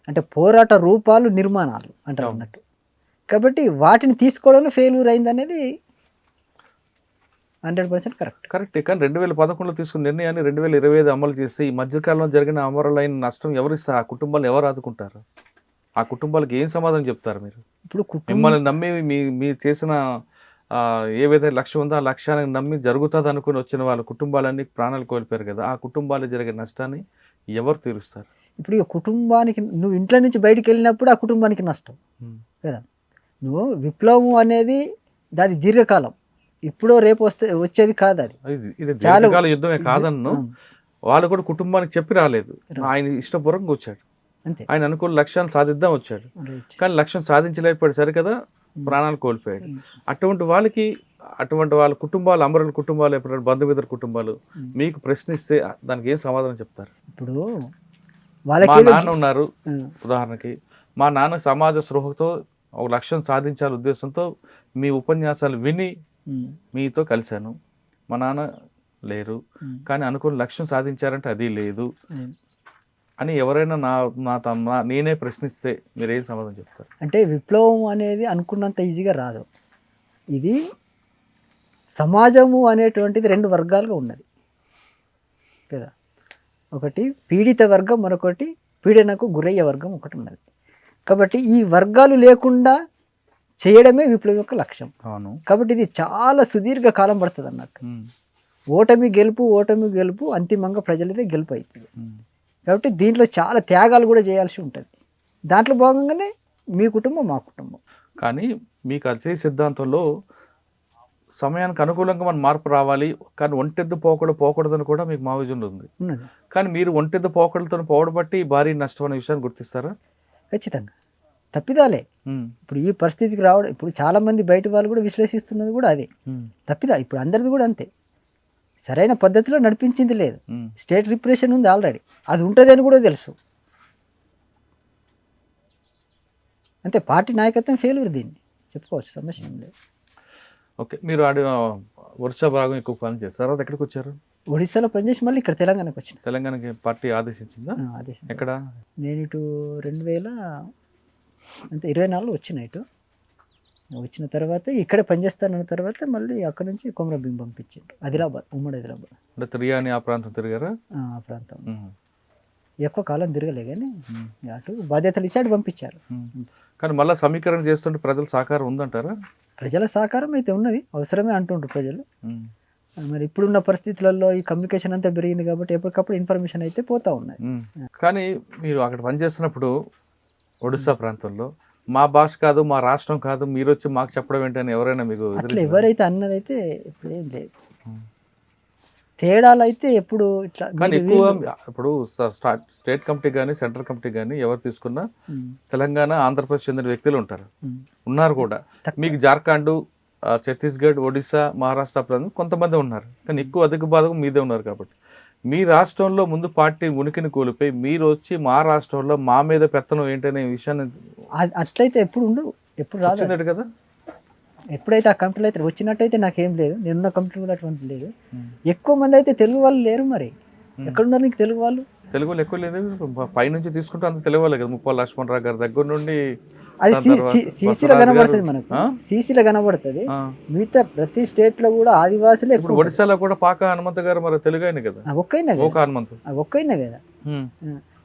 అంటే పోరాట రూపాలు, నిర్మాణాలు అంటారు అన్నట్టు. కాబట్టి వాటిని తీసుకోవడంలో ఫెయిల్యూర్ అయింది అనేది 100% కరెక్ట్. కానీ 2011లో తీసుకున్న నిర్ణయాన్ని 2025 అమలు చేసి ఈ మధ్యకాలంలో జరిగిన అమరులైన నష్టం ఎవరిస్తారు? ఆ కుటుంబాలు ఎవరు ఆదుకుంటారు? ఆ కుటుంబాలకు ఏం సమాధానం చెప్తారు మీరు? ఇప్పుడు మిమ్మల్ని నమ్మి మీరు చేసిన ఏవైతే లక్ష్యం ఉందో ఆ లక్ష్యాన్ని నమ్మి జరుగుతుంది అనుకుని వచ్చిన వాళ్ళ కుటుంబాలన్నీ ప్రాణాలు కోల్పోయారు కదా, ఆ కుటుంబాలు జరిగే నష్టాన్ని ఎవరు తీరుస్తారు? ఇప్పుడు ఈ కుటుంబానికి నువ్వు ఇంట్లో నుంచి బయటికి వెళ్ళినప్పుడు ఆ కుటుంబానికి నష్టం కదా. నువ్వు విప్లవం అనేది దాని దీర్ఘకాలం, ఇప్పుడో రేపు వచ్చేది కాదు. అది ఇది దీర్ఘకాల యుద్ధమే కాదన్ను. వాళ్ళు కూడా కుటుంబానికి చెప్పి రాలేదు, ఆయన ఇష్టపూర్వకంగా వచ్చాడు, అంతే. ఆయన అనుకున్న లక్ష్యాన్ని సాధిద్దాం వచ్చాడు, రైట్. కానీ లక్ష్యం సాధించలేకపోయాడు, సరికదా ప్రాణాలు కోల్పోయాడు. అటువంటి వాళ్ళకి, అటువంటి వాళ్ళ కుటుంబాలు, అమరుల కుటుంబాలు, ఎప్పుడైనా బంధుమిత్రుల కుటుంబాలు మీకు ప్రశ్నిస్తే దానికి ఏం సమాధానం చెప్తారు? ఇప్పుడు మా వాళ్ళకి నాన్న ఉన్నారు ఉదాహరణకి, మా నాన్న సమాజ స్పృహతో ఒక లక్ష్యం సాధించాలి ఉద్దేశంతో మీ ఉపన్యాసాలు విని మీతో కలిశాను, మా నాన్న లేరు కానీ అనుకున్న లక్ష్యం సాధించారంటే అది లేదు అని ఎవరైనా నేనే ప్రశ్నిస్తే మీరు ఏం సమాధానం చెప్తారు? అంటే విప్లవం అనేది అనుకున్నంత ఈజీగా రాదు. ఇది సమాజము అనేటువంటిది రెండు వర్గాలుగా ఉన్నది కదా. ఒకటి పీడిత వర్గం, మరొకటి పీడనకు గురయ్యే వర్గం ఒకటి ఉన్నది. కాబట్టి ఈ వర్గాలు లేకుండా చేయడమే విప్లవం యొక్క లక్ష్యం. అవును. కాబట్టి ఇది చాలా సుదీర్ఘ కాలం పడుతుంది అన్నట్టు. ఓటమి గెలుపు అంతిమంగా ప్రజలదే గెలుపు అవుతుంది. కాబట్టి దీంట్లో చాలా త్యాగాలు కూడా చేయాల్సి ఉంటుంది. దాంట్లో భాగంగానే మీ కుటుంబం మా కుటుంబం. కానీ మీకు అదే సిద్ధాంతంలో సమయానికి అనుకూలంగా మన మార్పు రావాలి, కానీ ఒంటెద్దు పోకూడదని కూడా మీకు మా విజన్లో ఉంది. కానీ మీరు ఒంటెద్దు పోకడలతో పోవడం బట్టి భారీ నష్టం అనే విషయాన్ని గుర్తిస్తారా? ఖచ్చితంగా తప్పిదాలే. ఇప్పుడు ఈ పరిస్థితికి రావడం, ఇప్పుడు చాలా మంది బయట వాళ్ళు కూడా విశ్లేషిస్తున్నది కూడా అదే తప్పిదా. ఇప్పుడు అందరిది కూడా అంతే, సరైన పద్ధతిలో నడిపించింది లేదు. స్టేట్ రిప్రెషన్ ఉంది ఆల్రెడీ, అది ఉంటుంది అని కూడా తెలుసు. అంతే, పార్టీ నాయకత్వం ఫెయిల్యూర్, దీన్ని చెప్పుకోవచ్చు, సమస్య ఏం లేదు. ఓకే, మీరు ఒరిస్సా భాగం ఎక్కువ పని చేస్తారు, అది ఎక్కడికి వచ్చారు? ఒడిశాలో పనిచేసి మళ్ళీ ఇక్కడ తెలంగాణకు వచ్చిన. తెలంగాణకి పార్టీ ఆదేశించిందా? ఆదేశం. ఎక్కడ? నేను ఇటు 2024 వచ్చిన. ఇటు వచ్చిన తర్వాత ఇక్కడే పనిచేస్తానన్న తర్వాత మళ్ళీ అక్కడ నుంచి కొమరభీం పంపించారు, ఆదిలాబాద్, ఉమ్మడి ఆదిలాబాద్. అంటే తిరిగాని ఆ ప్రాంతం తిరిగారా? ఆ ప్రాంతం ఎక్కువ కాలం తిరగలే, కానీ అటు బాధ్యతలు ఇచ్చి అటు పంపించారు. కానీ మళ్ళీ సమీకరణ చేస్తుంటే ప్రజల సహకారం ఉందంటారా? ప్రజల సహకారం అయితే ఉన్నది, అవసరమే అంటుండ్రు ప్రజలు. మరి ఇప్పుడున్న పరిస్థితులలో ఈ కమ్యూనికేషన్ అంతా పెరిగింది కాబట్టి ఎప్పటికప్పుడు ఇన్ఫర్మేషన్ అయితే పోతా ఉన్నది. కానీ మీరు అక్కడ పనిచేస్తున్నప్పుడు ఒడిశా ప్రాంతంలో మా భాష కాదు, మా రాష్ట్రం కాదు, మీరు వచ్చి మాకు చెప్పడం ఏంటని ఎవరైనా మీకు అట్లా ఎవరైతే అన్నదైతే ఇప్పుడు ఏం లేదు. తేడాలు అయితే ఎప్పుడు ఇట్లా. కానీ ఎక్కువ ఇప్పుడు స్టేట్ కమిటీ కానీ సెంట్రల్ కమిటీ కానీ ఎవరు తీసుకున్నా తెలంగాణ, ఆంధ్రప్రదేశ్ చెందిన వ్యక్తులు ఉన్నారు కూడా. మీకు జార్ఖండ్, ఛత్తీస్గఢ్, ఒడిశా, మహారాష్ట్ర ప్రాంతం కొంతమంది ఉన్నారు, కానీ ఎక్కువ అధిక భాగం మీదే ఉన్నారు. కాబట్టి మీ రాష్ట్రంలో ముందు పార్టీ ఉనికిని కోల్పోయి మీరు వచ్చి మా రాష్ట్రంలో మా మీద పెత్తనం ఏంటనే విషయాన్ని అట్లయితే ఎప్పుడు ఉండవు, ఎప్పుడు రాదు కదా. ఎప్పుడైతే ఆ కంపెనీలు అయితే వచ్చినట్టయితే నాకేం లేదు, నేనున్న కంపెనీ కూడా అటువంటి లేదు. ఎక్కువ మంది అయితే తెలుగు వాళ్ళు లేరు, మరి ఎక్కడున్నారు నీకు తెలుగు వాళ్ళు? తెలుగు వాళ్ళు ఎక్కువ లేదు, పైనుంచి తీసుకుంటే అంత తెలుగు వాళ్ళే కదా. ముప్పల్ లక్ష్మణరావు గారి దగ్గర నుండి అది సీసీలో కనబడుతుంది, మనకు సీసీలో కనబడుతుంది. మిగతా ప్రతి స్టేట్ లో కూడా ఆదివాసులే. ఇప్పుడు ఒడిశాలో కూడా పాక హనుమంత్ గారు మరి తెలుగు అయినా కదా, ఒక్కైనా కదా.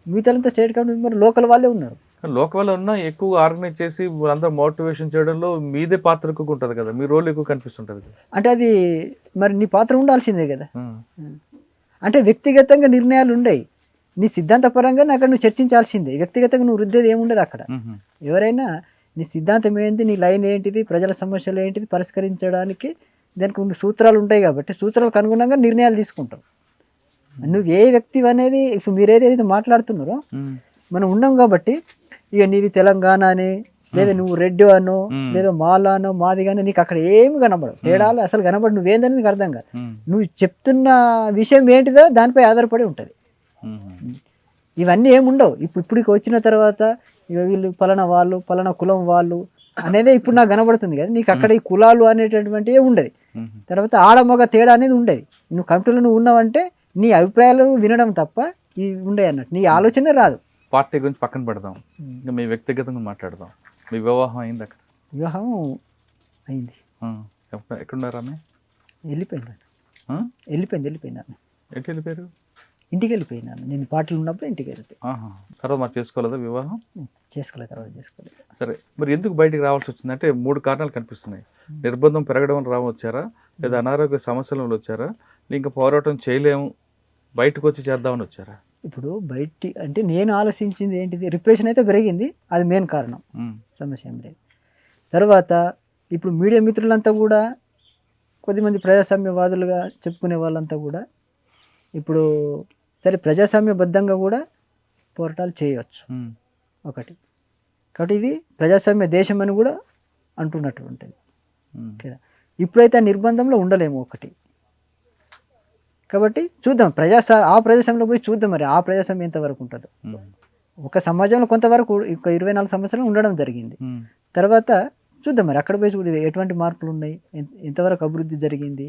మిగతా స్టేట్ కంపెనీ మరి లోకల్ వాళ్ళే ఉన్నారు. లోకల్ ఉన్నా ఎక్కువ ఆర్గనైజ్ చేసి అందరూ మోటివేషన్ చేయడంలో మీదే పాత్ర ఎక్కువ ఉంటుంది కదా, మీ రోల్ ఎక్కువ కనిపిస్తుంటది కదా. అంటే అది మరి నీ పాత్ర ఉండాల్సిందే కదా. అంటే వ్యక్తిగతంగా నిర్ణయాలు ఉండవు, నీ సిద్ధాంతపరంగా అక్కడ నువ్వు చర్చించాల్సిందే. వ్యక్తిగతంగా నువ్వు రుద్దేది ఏముండదు అక్కడ. ఎవరైనా నీ సిద్ధాంతం ఏంటి, నీ లైన్ ఏంటిది, ప్రజల సమస్యలు ఏంటిది పరిష్కరించడానికి దానికి కొన్ని సూత్రాలు ఉంటాయి. కాబట్టి సూత్రాలకు అనుగుణంగా నిర్ణయాలు తీసుకుంటావు. నువ్వు ఏ వ్యక్తి అనేది, ఇప్పుడు మీరు ఏదైతే మాట్లాడుతున్నారో మనం ఉన్నాం కాబట్టి, ఇక నీది తెలంగాణ అని, లేదా నువ్వు రెడ్డి అనో, లేదా మాలానో, మాది కానీ నీకు అక్కడ ఏమి కనబడవు. తేడాలు అసలు కనబడు, నువ్వేందని నీకు అర్థం కాదు. నువ్వు చెప్తున్న విషయం ఏంటిదో దానిపై ఆధారపడి ఉంటుంది. ఇవన్నీ ఏముండవు. ఇప్పుడు వచ్చిన తర్వాత ఇక వీళ్ళు పలానా వాళ్ళు, పలానా కులం వాళ్ళు అనేదే ఇప్పుడు నాకు కనబడుతుంది కదా. నీకు అక్కడ ఈ కులాలు అనేటటువంటివి ఉండదు. తర్వాత ఆడమగ తేడా అనేది ఉండదు. నువ్వు కంపెనీలో నువ్వు ఉన్నావంటే నీ అభిప్రాయాలు వినడం తప్ప ఇవి ఉండే అన్నట్టు, నీ ఆలోచనే రాదు. పార్టీ గురించి పక్కన పెడదాం, ఇంకా మీ వ్యక్తిగతంగా మాట్లాడదాం. మీ వివాహం అయింది? అక్కడ వివాహం అయింది. ఎక్కడున్నారా? వెళ్ళిపోయింది. ఎటు వెళ్ళిపోయారు? ఇంటికి వెళ్ళిపోయినాను. నేను పార్టీలు ఉన్నప్పుడు ఇంటికి వెళ్ళిపోయి. తర్వాత మరి చేసుకోలేదా వివాహం? చేసుకోలేదు, తర్వాత చేసుకోలేదు. సరే, మరి ఎందుకు బయటికి రావాల్సి వచ్చింది అంటే 3 కారణాలు కనిపిస్తున్నాయి. నిర్బంధం పెరగడం వల్ల వచ్చారా, లేదా అనారోగ్య సమస్యల వల్ల వచ్చారా, ఇంకా పోరాటం చేయలేము బయటకు వచ్చి చేద్దామని వచ్చారా? ఇప్పుడు బయట అంటే నేను ఆలోచించింది ఏంటిది, రిప్రెషన్ అయితే పెరిగింది, అది మెయిన్ కారణం, సమస్య ఏం లేదు. తర్వాత ఇప్పుడు మీడియా మిత్రులంతా కూడా కొద్దిమంది ప్రజాస్వామ్యవాదులుగా చెప్పుకునే వాళ్ళంతా కూడా ఇప్పుడు సరే ప్రజాస్వామ్యబద్ధంగా కూడా పోరాటాలు చేయవచ్చు ఉమ్, ఒకటి. కాబట్టి ఇది ప్రజాస్వామ్య దేశం అని కూడా అంటున్నట్టు ఉంటుంది ఉమ్, కదా. ఇప్పుడైతే ఆ నిర్బంధంలో ఉండలేము ఒకటి. కాబట్టి చూద్దాం ఆ ప్రజాస్వామ్యంలో పోయి చూద్దాం మరి ఆ ప్రజాస్వామ్యం ఎంతవరకు ఉంటుందో. ఉమ్, ఒక సమాజంలో కొంతవరకు ఒక 24 సంవత్సరాలు ఉండడం జరిగింది. ఉమ్, తర్వాత చూద్దాం మరి అక్కడ పోయి చూడ ఎటువంటి మార్పులు ఉన్నాయి, ఎంతవరకు అభివృద్ధి జరిగింది,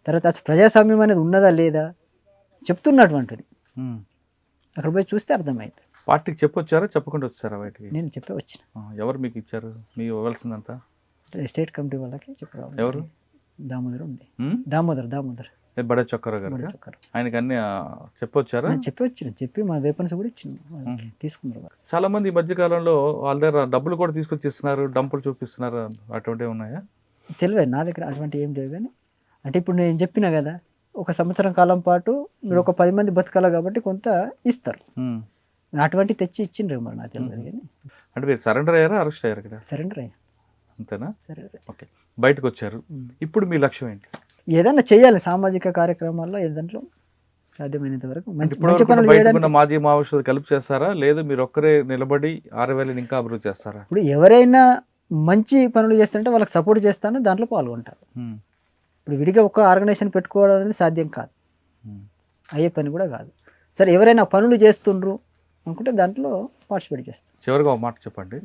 తర్వాత అసలు ప్రజాస్వామ్యం అనేది ఉన్నదా లేదా చెప్తున్నటువంటిది ఉమ్. అక్కడ పోయి చూస్తే అర్థమైంది. పార్టీకి చెప్పొచ్చారా చెప్పకుండా వచ్చారా బయటికి? నేను చెప్పే వచ్చిన ఎవరు మీకు ఇచ్చారు మీ ఇవ్వాల్సిందంతా? స్టేట్ కమిటీ వాళ్ళకి చెప్పరావాలి. ఎవరు? దామోదర్ ఉంది, ఉమ్? దామోదర్ బడే చొక్కరావు గారు చెప్పారు. ఆయనకి అన్ని చెప్పొచ్చారా? చెప్పి వచ్చిన చెప్పి మా వెపన్స్ కూడా ఇచ్చిన తీసుకున్నారు వాళ్ళు. చాలా మంది ఈ మధ్య కాలంలో వాళ్ళ దగ్గర డబ్బులు కూడా తీసుకొచ్చి ఇస్తున్నారు, డంపులు చూపిస్తున్నారు, అటువంటివి ఉన్నాయా? తెలియదు నా దగ్గర అటువంటి ఏం లేవు. కానీ అంటే ఇప్పుడు నేను చెప్పిన కదా, ఒక సంవత్సరం కాలం పాటు మీరు ఒక 10 మంది బతకాలి కాబట్టి కొంత ఇస్తారు. ఉమ్. అటువంటి తెచ్చి ఇచ్చిండ్రు మరి నాకు తెలియదు. కానీ అంటే మీరు సరెండర్ అయ్యారా, అరెస్ట్ అయ్యారు ఇక్కడ? సరెండర్ అయ్యా. అంతేనా? సరే, ఓకే, బయటకు వచ్చారు. ఇప్పుడు మీ లక్ష్యం ఏంటి? ఏదన్నా చేయాలి సామాజిక కార్యక్రమాల్లో, ఏదంట్లో సాధ్యమైనంత వరకు మంచి ఇప్పుడు మంచి పనులు బయటకున్న చేయడానికి. మాజీ మావోయిస్టులు కలిపి చేస్తారా, లేదు మీరు ఒక్కరే నిలబడి 6,000 ఇంకా అభివృద్ధి చేస్తారా? ఇప్పుడు ఎవరైనా మంచి పనులు చేస్తుంటే వాళ్ళకి సపోర్ట్ చేస్తాను, దాంట్లో పాల్గొంటారు. ఉమ్, ఇప్పుడు విడిగా ఒక ఆర్గనైజేషన్ పెట్టుకోవడం అనేది సాధ్యం కాదు, ఉమ్, అయ్యే పని కూడా కాదు. సరే ఎవరైనా పనులు చేస్తుండ్రు అనుకుంటే దాంట్లో పార్టిసిపేట్ చేస్తాం. చివరిగా ఒక మాట చెప్పండి.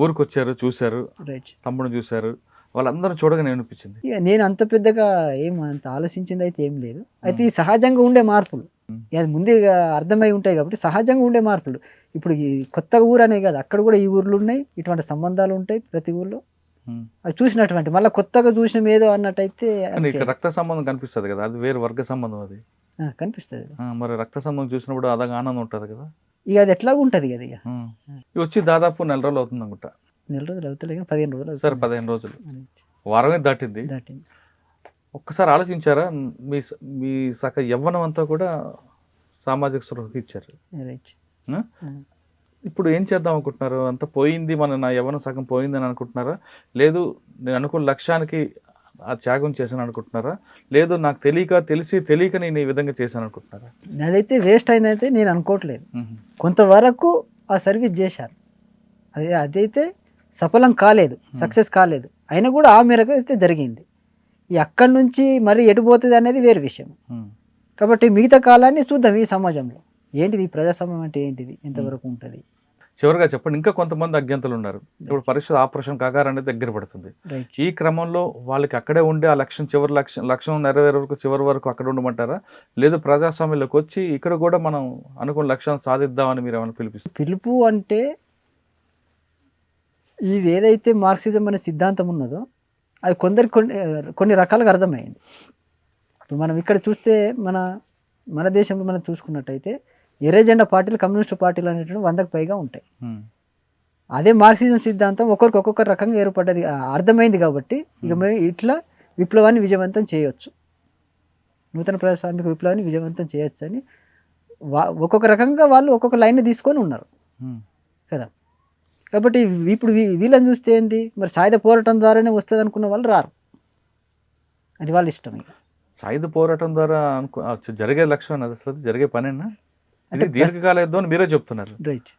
ఊరికి వచ్చారు, చూశారు, రైట్. తమ్ముడు చూశారు, వాళ్ళందరూ చూడగానే ఏమనిపించింది? ఇక నేను అంత పెద్దగా అంత ఆలోచించింది అయితే ఏం లేదు. అయితే ఈ సహజంగా ఉండే మార్పులు అది ముందే ఇక అర్థమై ఉంటాయి కాబట్టి సహజంగా ఉండే మార్పులు. ఇప్పుడు ఈ కొత్త ఊరు అనే కాదు, అక్కడ కూడా ఈ ఊర్లు ఉన్నాయి, ఇటువంటి సంబంధాలు ఉంటాయి ప్రతి ఊర్లో. ఉమ్. అది చూసినటువంటి మళ్ళీ కొత్తగా చూసిన ఏదో అన్నట్టయితే కానీ ఇక్కడ రక్త సంబంధం కనిపిస్తుంది కదా, అది వేరు వర్గ సంబంధం అది. కనిపిస్తుంది. మరి రక్త సంబంధం చూసినప్పుడు అదగా ఆనందం ఉంటుంది కదా. ఇక అది ఎట్లాగ ఉంటుంది కదా. ఇక ఇవి వచ్చి దాదాపు 4 రోజులు అవుతుంది అనుకుంటా. 4 రోజులు అవుతలే కానీ 15 రోజులు సరే, 15 రోజులు, వారమే దాటింది. దాటింది. ఒక్కసారి ఆలోచించారా? మీ మీ సగ యవ్వనం అంతా కూడా సామాజిక స్పృహకి ఇచ్చారు. రైట్. ఆ? ఇప్పుడు ఏం చేద్దాం అనుకుంటున్నారు? అంత పోయింది, నా యవ్వనం సగం పోయిందని అనుకుంటున్నారా, లేదు నేను అనుకున్న లక్ష్యానికి ఆ త్యాగం చేశాను అనుకుంటున్నారా, లేదు నాకు తెలియక నేను ఈ విధంగా చేశాను అనుకుంటున్నారా? అదైతే వేస్ట్ అయిందైతే నేను అనుకోవట్లేదు. మ్మ్. కొంతవరకు ఆ సర్వీస్ చేశారు, అదైతే సఫలం కాలేదు, సక్సెస్ కాలేదు, అయినా కూడా ఆ మేరకు అయితే జరిగింది. ఈ అక్కడి నుంచి మరి ఎటు పోతుంది అనేది వేరే విషయం. మ్మ్. కాబట్టి మిగతా కాలాన్ని చూద్దాం ఈ సమాజంలో ఏంటిది, ఈ ప్రజాస్వామ్యం అంటే ఏంటిది, ఎంతవరకు ఉంటుంది. చివరిగా చెప్పండి, ఇంకా కొంతమంది అజ్ఞాతలు ఉన్నారు. ఇప్పుడు పరీక్ష ఆపరేషన్ కాగారు అనేది దగ్గర పడుతుంది. రైట్. ఈ క్రమంలో వాళ్ళకి అక్కడే ఉండే ఆ లక్ష్యం లక్ష్యం నెరవేరే వరకు చివరి వరకు అక్కడ ఉండమంటారా, లేదు ప్రజాస్వామ్యంలోకి వచ్చి ఇక్కడ కూడా మనం అనుకున్న లక్ష్యాన్ని సాధిద్దామని మీరు ఏమైనా పిలిపిస్తారు? పిలుపు అంటే ఇది ఏదైతే మార్క్సిజం అనే సిద్ధాంతం ఉన్నదో అది కొన్ని రకాలుగా అర్థమైంది. ఇప్పుడు మనం ఇక్కడ చూస్తే మన దేశంలో మనం చూసుకున్నట్టయితే ఎర్రజెండా పార్టీలు, కమ్యూనిస్టు పార్టీలు అనేటువంటి 100కు పైగా ఉంటాయి. అదే మార్క్సిజం సిద్ధాంతం ఒక్కొక్క రకంగా ఏర్పడ్డది, అర్థమైంది. కాబట్టి ఇక మేము ఇట్లా విప్లవాన్ని విజయవంతం చేయొచ్చు, నూతన ప్రజాస్వామిక విప్లవాన్ని విజయవంతం చేయొచ్చు అని ఒక్కొక్క రకంగా వాళ్ళు ఒక్కొక్క లైన్ తీసుకొని ఉన్నారు కదా. కాబట్టి ఇప్పుడు వీళ్ళని చూస్తే ఏంది, మరి సాయుధ పోరాటం ద్వారానే వస్తుంది అనుకున్న వాళ్ళు రారు, అది వాళ్ళ ఇష్టం. ఇక సాయుధ పోరాటం ద్వారా జరిగే లక్ష్యం అది అసలు జరిగే పనేనా? ఇది దీర్ఘకాల యుద్ధం అని మీరే చెప్తున్నారు. రైట్.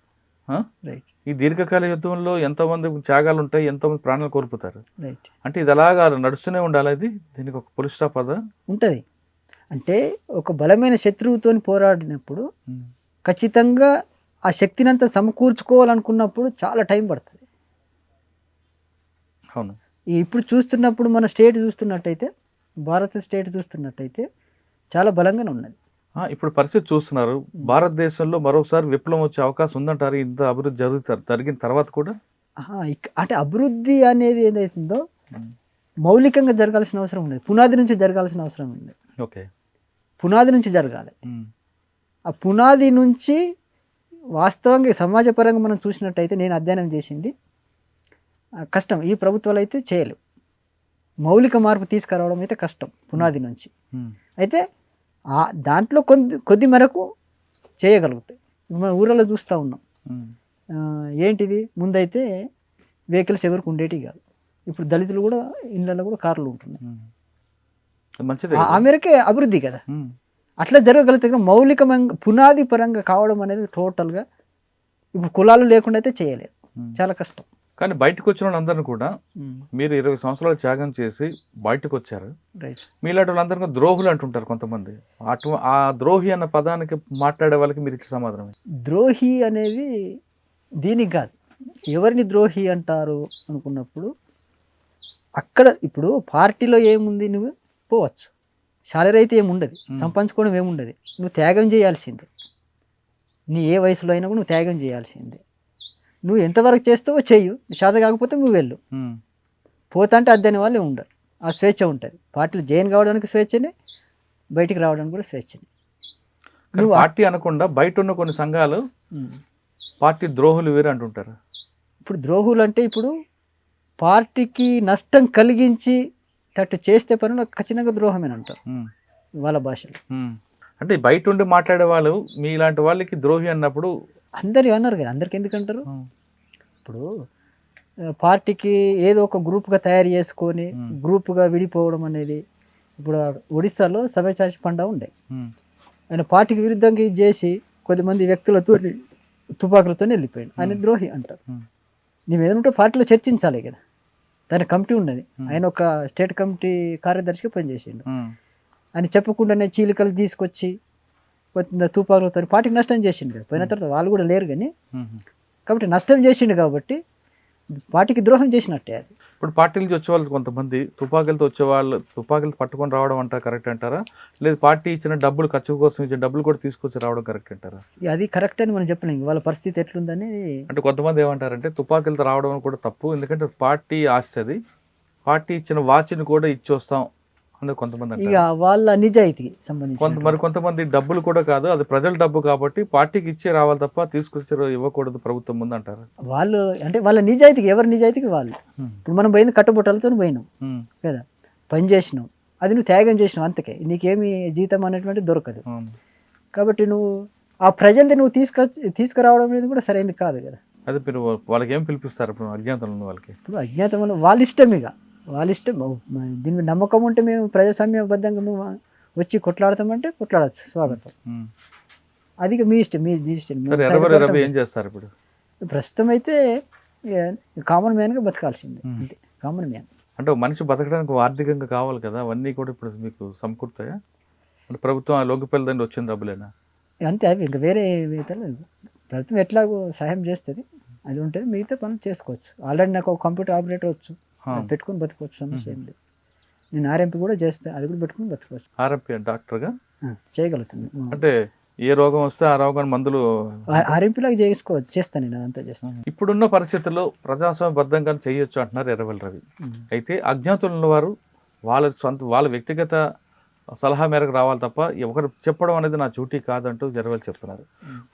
ఆ? రైట్. ఈ దీర్ఘకాల యుద్ధంలో ఎంతోమంది త్యాగాలు ఉంటాయి, ఎంతోమంది ప్రాణాలు కోల్పోతారు. రైట్. అంటే ఇది అలాగా నడుస్తూనే ఉండాలి, అది దీనికి ఒక పులి స్టాప్ అదా ఉంటుంది. అంటే ఒక బలమైన శత్రువుతో పోరాడినప్పుడు ఖచ్చితంగా ఆ శక్తినంతా సమకూర్చుకోవాలనుకున్నప్పుడు చాలా టైం పడుతుంది. అవును. ఇప్పుడు చూస్తున్నప్పుడు మన స్టేట్ చూస్తున్నట్టయితే, భారత స్టేట్ చూస్తున్నట్టయితే చాలా బలంగానే ఉన్నది. ఇప్పుడు పరిస్థితి చూస్తున్నారు, భారతదేశంలో మరోసారి విప్లవం వచ్చే అవకాశం ఉందంటారు ఇంత అభివృద్ధి జరిగిన తర్వాత కూడా? అంటే అభివృద్ధి అనేది ఏదైతుందో మౌలికంగా జరగాల్సిన అవసరం ఉన్నది, పునాది నుంచి జరగాల్సిన అవసరం ఉంది. ఓకే, పునాది నుంచి జరగాలి. ఆ పునాది నుంచి వాస్తవంగా సమాజపరంగా మనం చూసినట్టయితే, నేను అధ్యయనం చేసింది కష్టం. ఈ ప్రభుత్వాలు అయితే చేయలేవు, మౌలిక మార్పు తీసుకురావడం అయితే కష్టం పునాది నుంచి. అయితే దాంట్లో కొద్ది మేరకు చేయగలుగుతాయి. మన ఊళ్ళలో చూస్తూ ఉన్నాం. ఏంటిది, ముందైతే వెహికల్స్ ఎవరికి ఉండేటివి కాదు, ఇప్పుడు దళితులు కూడా ఇళ్ళల్లో కూడా కార్లు ఉంటున్నాయి. మంచిది, ఆ మేరకే అభివృద్ధి కదా. అట్లా జరగగలిగితే కనుక మౌలికంగా పునాది పరంగా కావడం అనేది టోటల్గా ఇప్పుడు కులాలు లేకుండా అయితే చేయలేరు, చాలా కష్టం. కానీ బయటకు వచ్చిన వాళ్ళందరినీ కూడా మీరు 20 సంవత్సరాలు త్యాగం చేసి బయటకు వచ్చారు. రైట్. మీలాంటి వాళ్ళందరినీ ద్రోహులు అంటుంటారు కొంతమంది. ఆ ద్రోహి అన్న పదానికి మాట్లాడే వాళ్ళకి మీరు ఇచ్చే సమాధానం ఏంటి? ద్రోహి అనేది దీనికి కాదు, ఎవరిని ద్రోహి అంటారు అనుకున్నప్పుడు అక్కడ ఇప్పుడు పార్టీలో ఏముంది, నువ్వు పోవచ్చు, శాలరీ అయితే ఏముండదు, సంపాదించుకోవడం ఏముండదు, నువ్వు త్యాగం చేయాల్సిందే. నీ ఏ వయసులో అయినా కూడా నువ్వు త్యాగం చేయాల్సిందే. నువ్వు ఎంతవరకు చేస్తావో చెయ్యు, శాత కాకపోతే నువ్వు వెళ్ళు. పోతా అంటే అద్దెని వాళ్ళే ఉండరు, ఆ స్వేచ్ఛ ఉంటుంది. పార్టీలు జాయిన్ కావడానికి స్వేచ్ఛనే, బయటికి రావడానికి కూడా స్వేచ్ఛనే. నువ్వు పార్టీ అనకుండా బయట ఉన్న కొన్ని సంఘాలు పార్టీ ద్రోహులు వేరు అంటుంటారు. ఇప్పుడు ద్రోహులు అంటే ఇప్పుడు పార్టీకి నష్టం కలిగించి అట్టు చేస్తే పనులు ఖచ్చితంగా ద్రోహమని అంటారు వాళ్ళ భాషలో. అంటే బయట ఉండి మాట్లాడే వాళ్ళు మీలాంటి వాళ్ళకి ద్రోహి అన్నప్పుడు అందరు అన్నారు కదా, అందరికి ఎందుకు అంటారు? ఇప్పుడు పార్టీకి ఏదో ఒక గ్రూప్గా తయారు చేసుకొని గ్రూప్గా విడిపోవడం అనేది, ఇప్పుడు ఒడిస్సాలో సభ్యచాచి పండా ఉండే, ఆయన పార్టీకి విరుద్ధంగా ఇది చేసి కొద్దిమంది వ్యక్తులతో తుపాకులతో వెళ్ళిపోయాడు, ఆయన ద్రోహి అంటారు. నువ్వు ఏదంటే పార్టీలో చర్చించాలి కదా, దాని కమిటీ ఉన్నది, ఆయన ఒక స్టేట్ కమిటీ కార్యదర్శిగా పనిచేసిండు. అని చెప్పకుండానే చీలికలు తీసుకొచ్చి తుపాకులతో పార్టీకి నష్టం చేసిండు కదా. పోయిన తర్వాత వాళ్ళు కూడా లేరు కానీ, కాబట్టి నష్టం చేసిండు కాబట్టి పార్టీకి ద్రోహం చేసినట్టే అది. ఇప్పుడు పార్టీ నుంచి వచ్చేవాళ్ళు కొంతమంది తుపాకులతో వచ్చేవాళ్ళు తుపాకులు పట్టుకొని రావడం అంటారా కరెక్ట్ అంటారా? లేదు పార్టీ ఇచ్చిన డబ్బులు ఖర్చు కోసం ఇచ్చిన డబ్బులు కూడా తీసుకొచ్చి రావడం కరెక్ట్ అంటారా? అది కరెక్ట్ అని మనం చెప్పలేము, వాళ్ళ పరిస్థితి ఎట్లుందని. అంటే కొంతమంది ఏమంటారంటే తుపాకులతో రావడం కూడా తప్పు, ఎందుకంటే పార్టీ ఆస్తుంది, పార్టీ ఇచ్చిన వాచ్ని కూడా ఇచ్చి వస్తాం అనేది కొంతమంది. ఇక వాళ్ళ నిజాయితీకి సంబంధించి మరి కొంతమంది డబ్బులు కూడా కాదు, అది ప్రజల డబ్బు కాబట్టి పార్టీకి ఇచ్చే రావాలి తప్ప తీసుకొచ్చి ఇవ్వకూడదు ప్రభుత్వం ముందు అంటారు. వాళ్ళు అంటే వాళ్ళ నిజాయితీకి, ఎవరి నిజాయితీకి వాళ్ళు. ఇప్పుడు మనం పోయింది కట్టుబొట్టలతో పోయినాం కదా, పని చేసినావు, అది నువ్వు త్యాగం చేసినావు, అంతకే నీకేమి జీతం అనేటువంటి దొరకదు. కాబట్టి నువ్వు ఆ ప్రజల్ని నువ్వు తీసుకురావడం అనేది కూడా సరైనది కాదు కదా. అదే మీరు వాళ్ళకి ఏం పిలిపిస్తారు ఇప్పుడు అజ్ఞాతంలో ఉన్న వాళ్ళకి? ఇప్పుడు అజ్ఞాతంలో వాళ్ళ ఇష్టం, ఇక వాళ్ళ ఇష్టం. దీని మీద నమ్మకం ఉంటే మేము ప్రజాస్వామ్యబద్ధంగా మేము వచ్చి కొట్లాడతామంటే కొట్లాడచ్చు, స్వాగతం. అది మీ ఇష్టం, మీ ఇష్టం. ఏం చేస్తారు ఇప్పుడు? ప్రస్తుతం అయితే కామన్ మ్యాన్గా బతకాల్సిందే, అంటే కామన్ మ్యాన్. అంటే మనిషి బతకడానికి ఆర్థికంగా కావాలి కదా, అవన్నీ కూడా ఇప్పుడు మీకు సమకూరుతాయా? అంటే ప్రభుత్వం ఆ లోకిపల్లి దాన్ని వచ్చిన డబ్బులేనా? అంతే, అవి ఇంకా వేరే ప్రభుత్వం ఎట్లాగో సహాయం చేస్తుంది, అది ఉంటుంది, మిగతా పనులు చేసుకోవచ్చు. ఆల్రెడీ నాకు ఒక కంప్యూటర్ ఆపరేటర్ వచ్చు, పెట్టుకుని బతుకోవచ్చు, సమస్య ఏం లేదు. నేను ఆర్ఎంపీ కూడా చేస్తాను, అది కూడా పెట్టుకుని బతుకోవచ్చు. ఆర్ఎంపీ డాక్టర్గా చేయగలుగుతుంది. అంటే ఏ రోగం వస్తే ఆ రోగాన్ని మందులు ఆర్ఎంపీలాగా చేస్తాను, నేను అదంతా చేస్తాను. ఇప్పుడున్న పరిస్థితుల్లో ప్రజాస్వామ్యబద్ధంగా చేయొచ్చు అంటున్నారు ఎర్రవెల్లి రవి. అయితే అజ్ఞాతులు ఉన్నవారు వాళ్ళ వ్యక్తిగత సలహా మేరకు రావాలి తప్ప ఒకరు చెప్పడం అనేది నా డ్యూటీ కాదంటూ ఎర్రవెల్లి చెప్తున్నారు.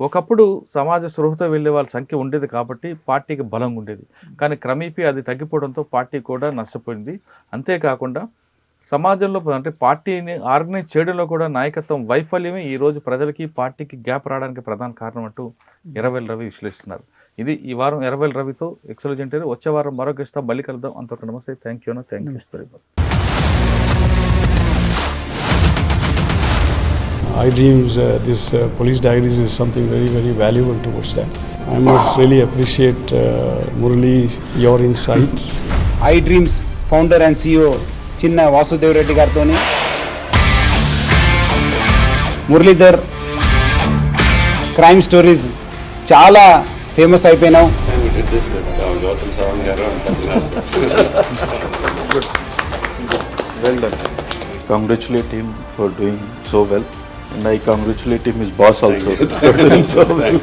ఒకప్పుడు సమాజ స్పృహతో వెళ్ళే వాళ్ళ సంఖ్య ఉండేది కాబట్టి పార్టీకి బలంగా ఉండేది, కానీ క్రమేపీ అది తగ్గిపోవడంతో పార్టీ కూడా నష్టపోయింది. అంతేకాకుండా సమాజంలో అంటే పార్టీని ఆర్గనైజ్ చేయడంలో కూడా నాయకత్వం వైఫల్యమే ఈరోజు ప్రజలకి పార్టీకి గ్యాప్ రావడానికి ప్రధాన కారణం అంటూ ఎర్రవెల్లి రవి విశ్లేషిస్తున్నారు. ఇది ఈ వారం ఎర్రవెల్లి రవితో ఎక్సలెంట్. వచ్చే వారం మరొక ఇష్టం మళ్ళీ కలుద్దాం. అంతవరకు నమస్తే, thank you very much. iDreams, this police diaries is something very, very valuable towards that. I must really appreciate Murali, your insights. iDreams founder and CEO చిన్న వాసుదేవ్ రెడ్డి గారితో మురళీధర్ క్రైమ్ స్టోరీస్ చాలా ఫేమస్ అయిపోయినాం. Well done. Congratulate him for doing so well, and I congratulate him, his boss also, for doing so well.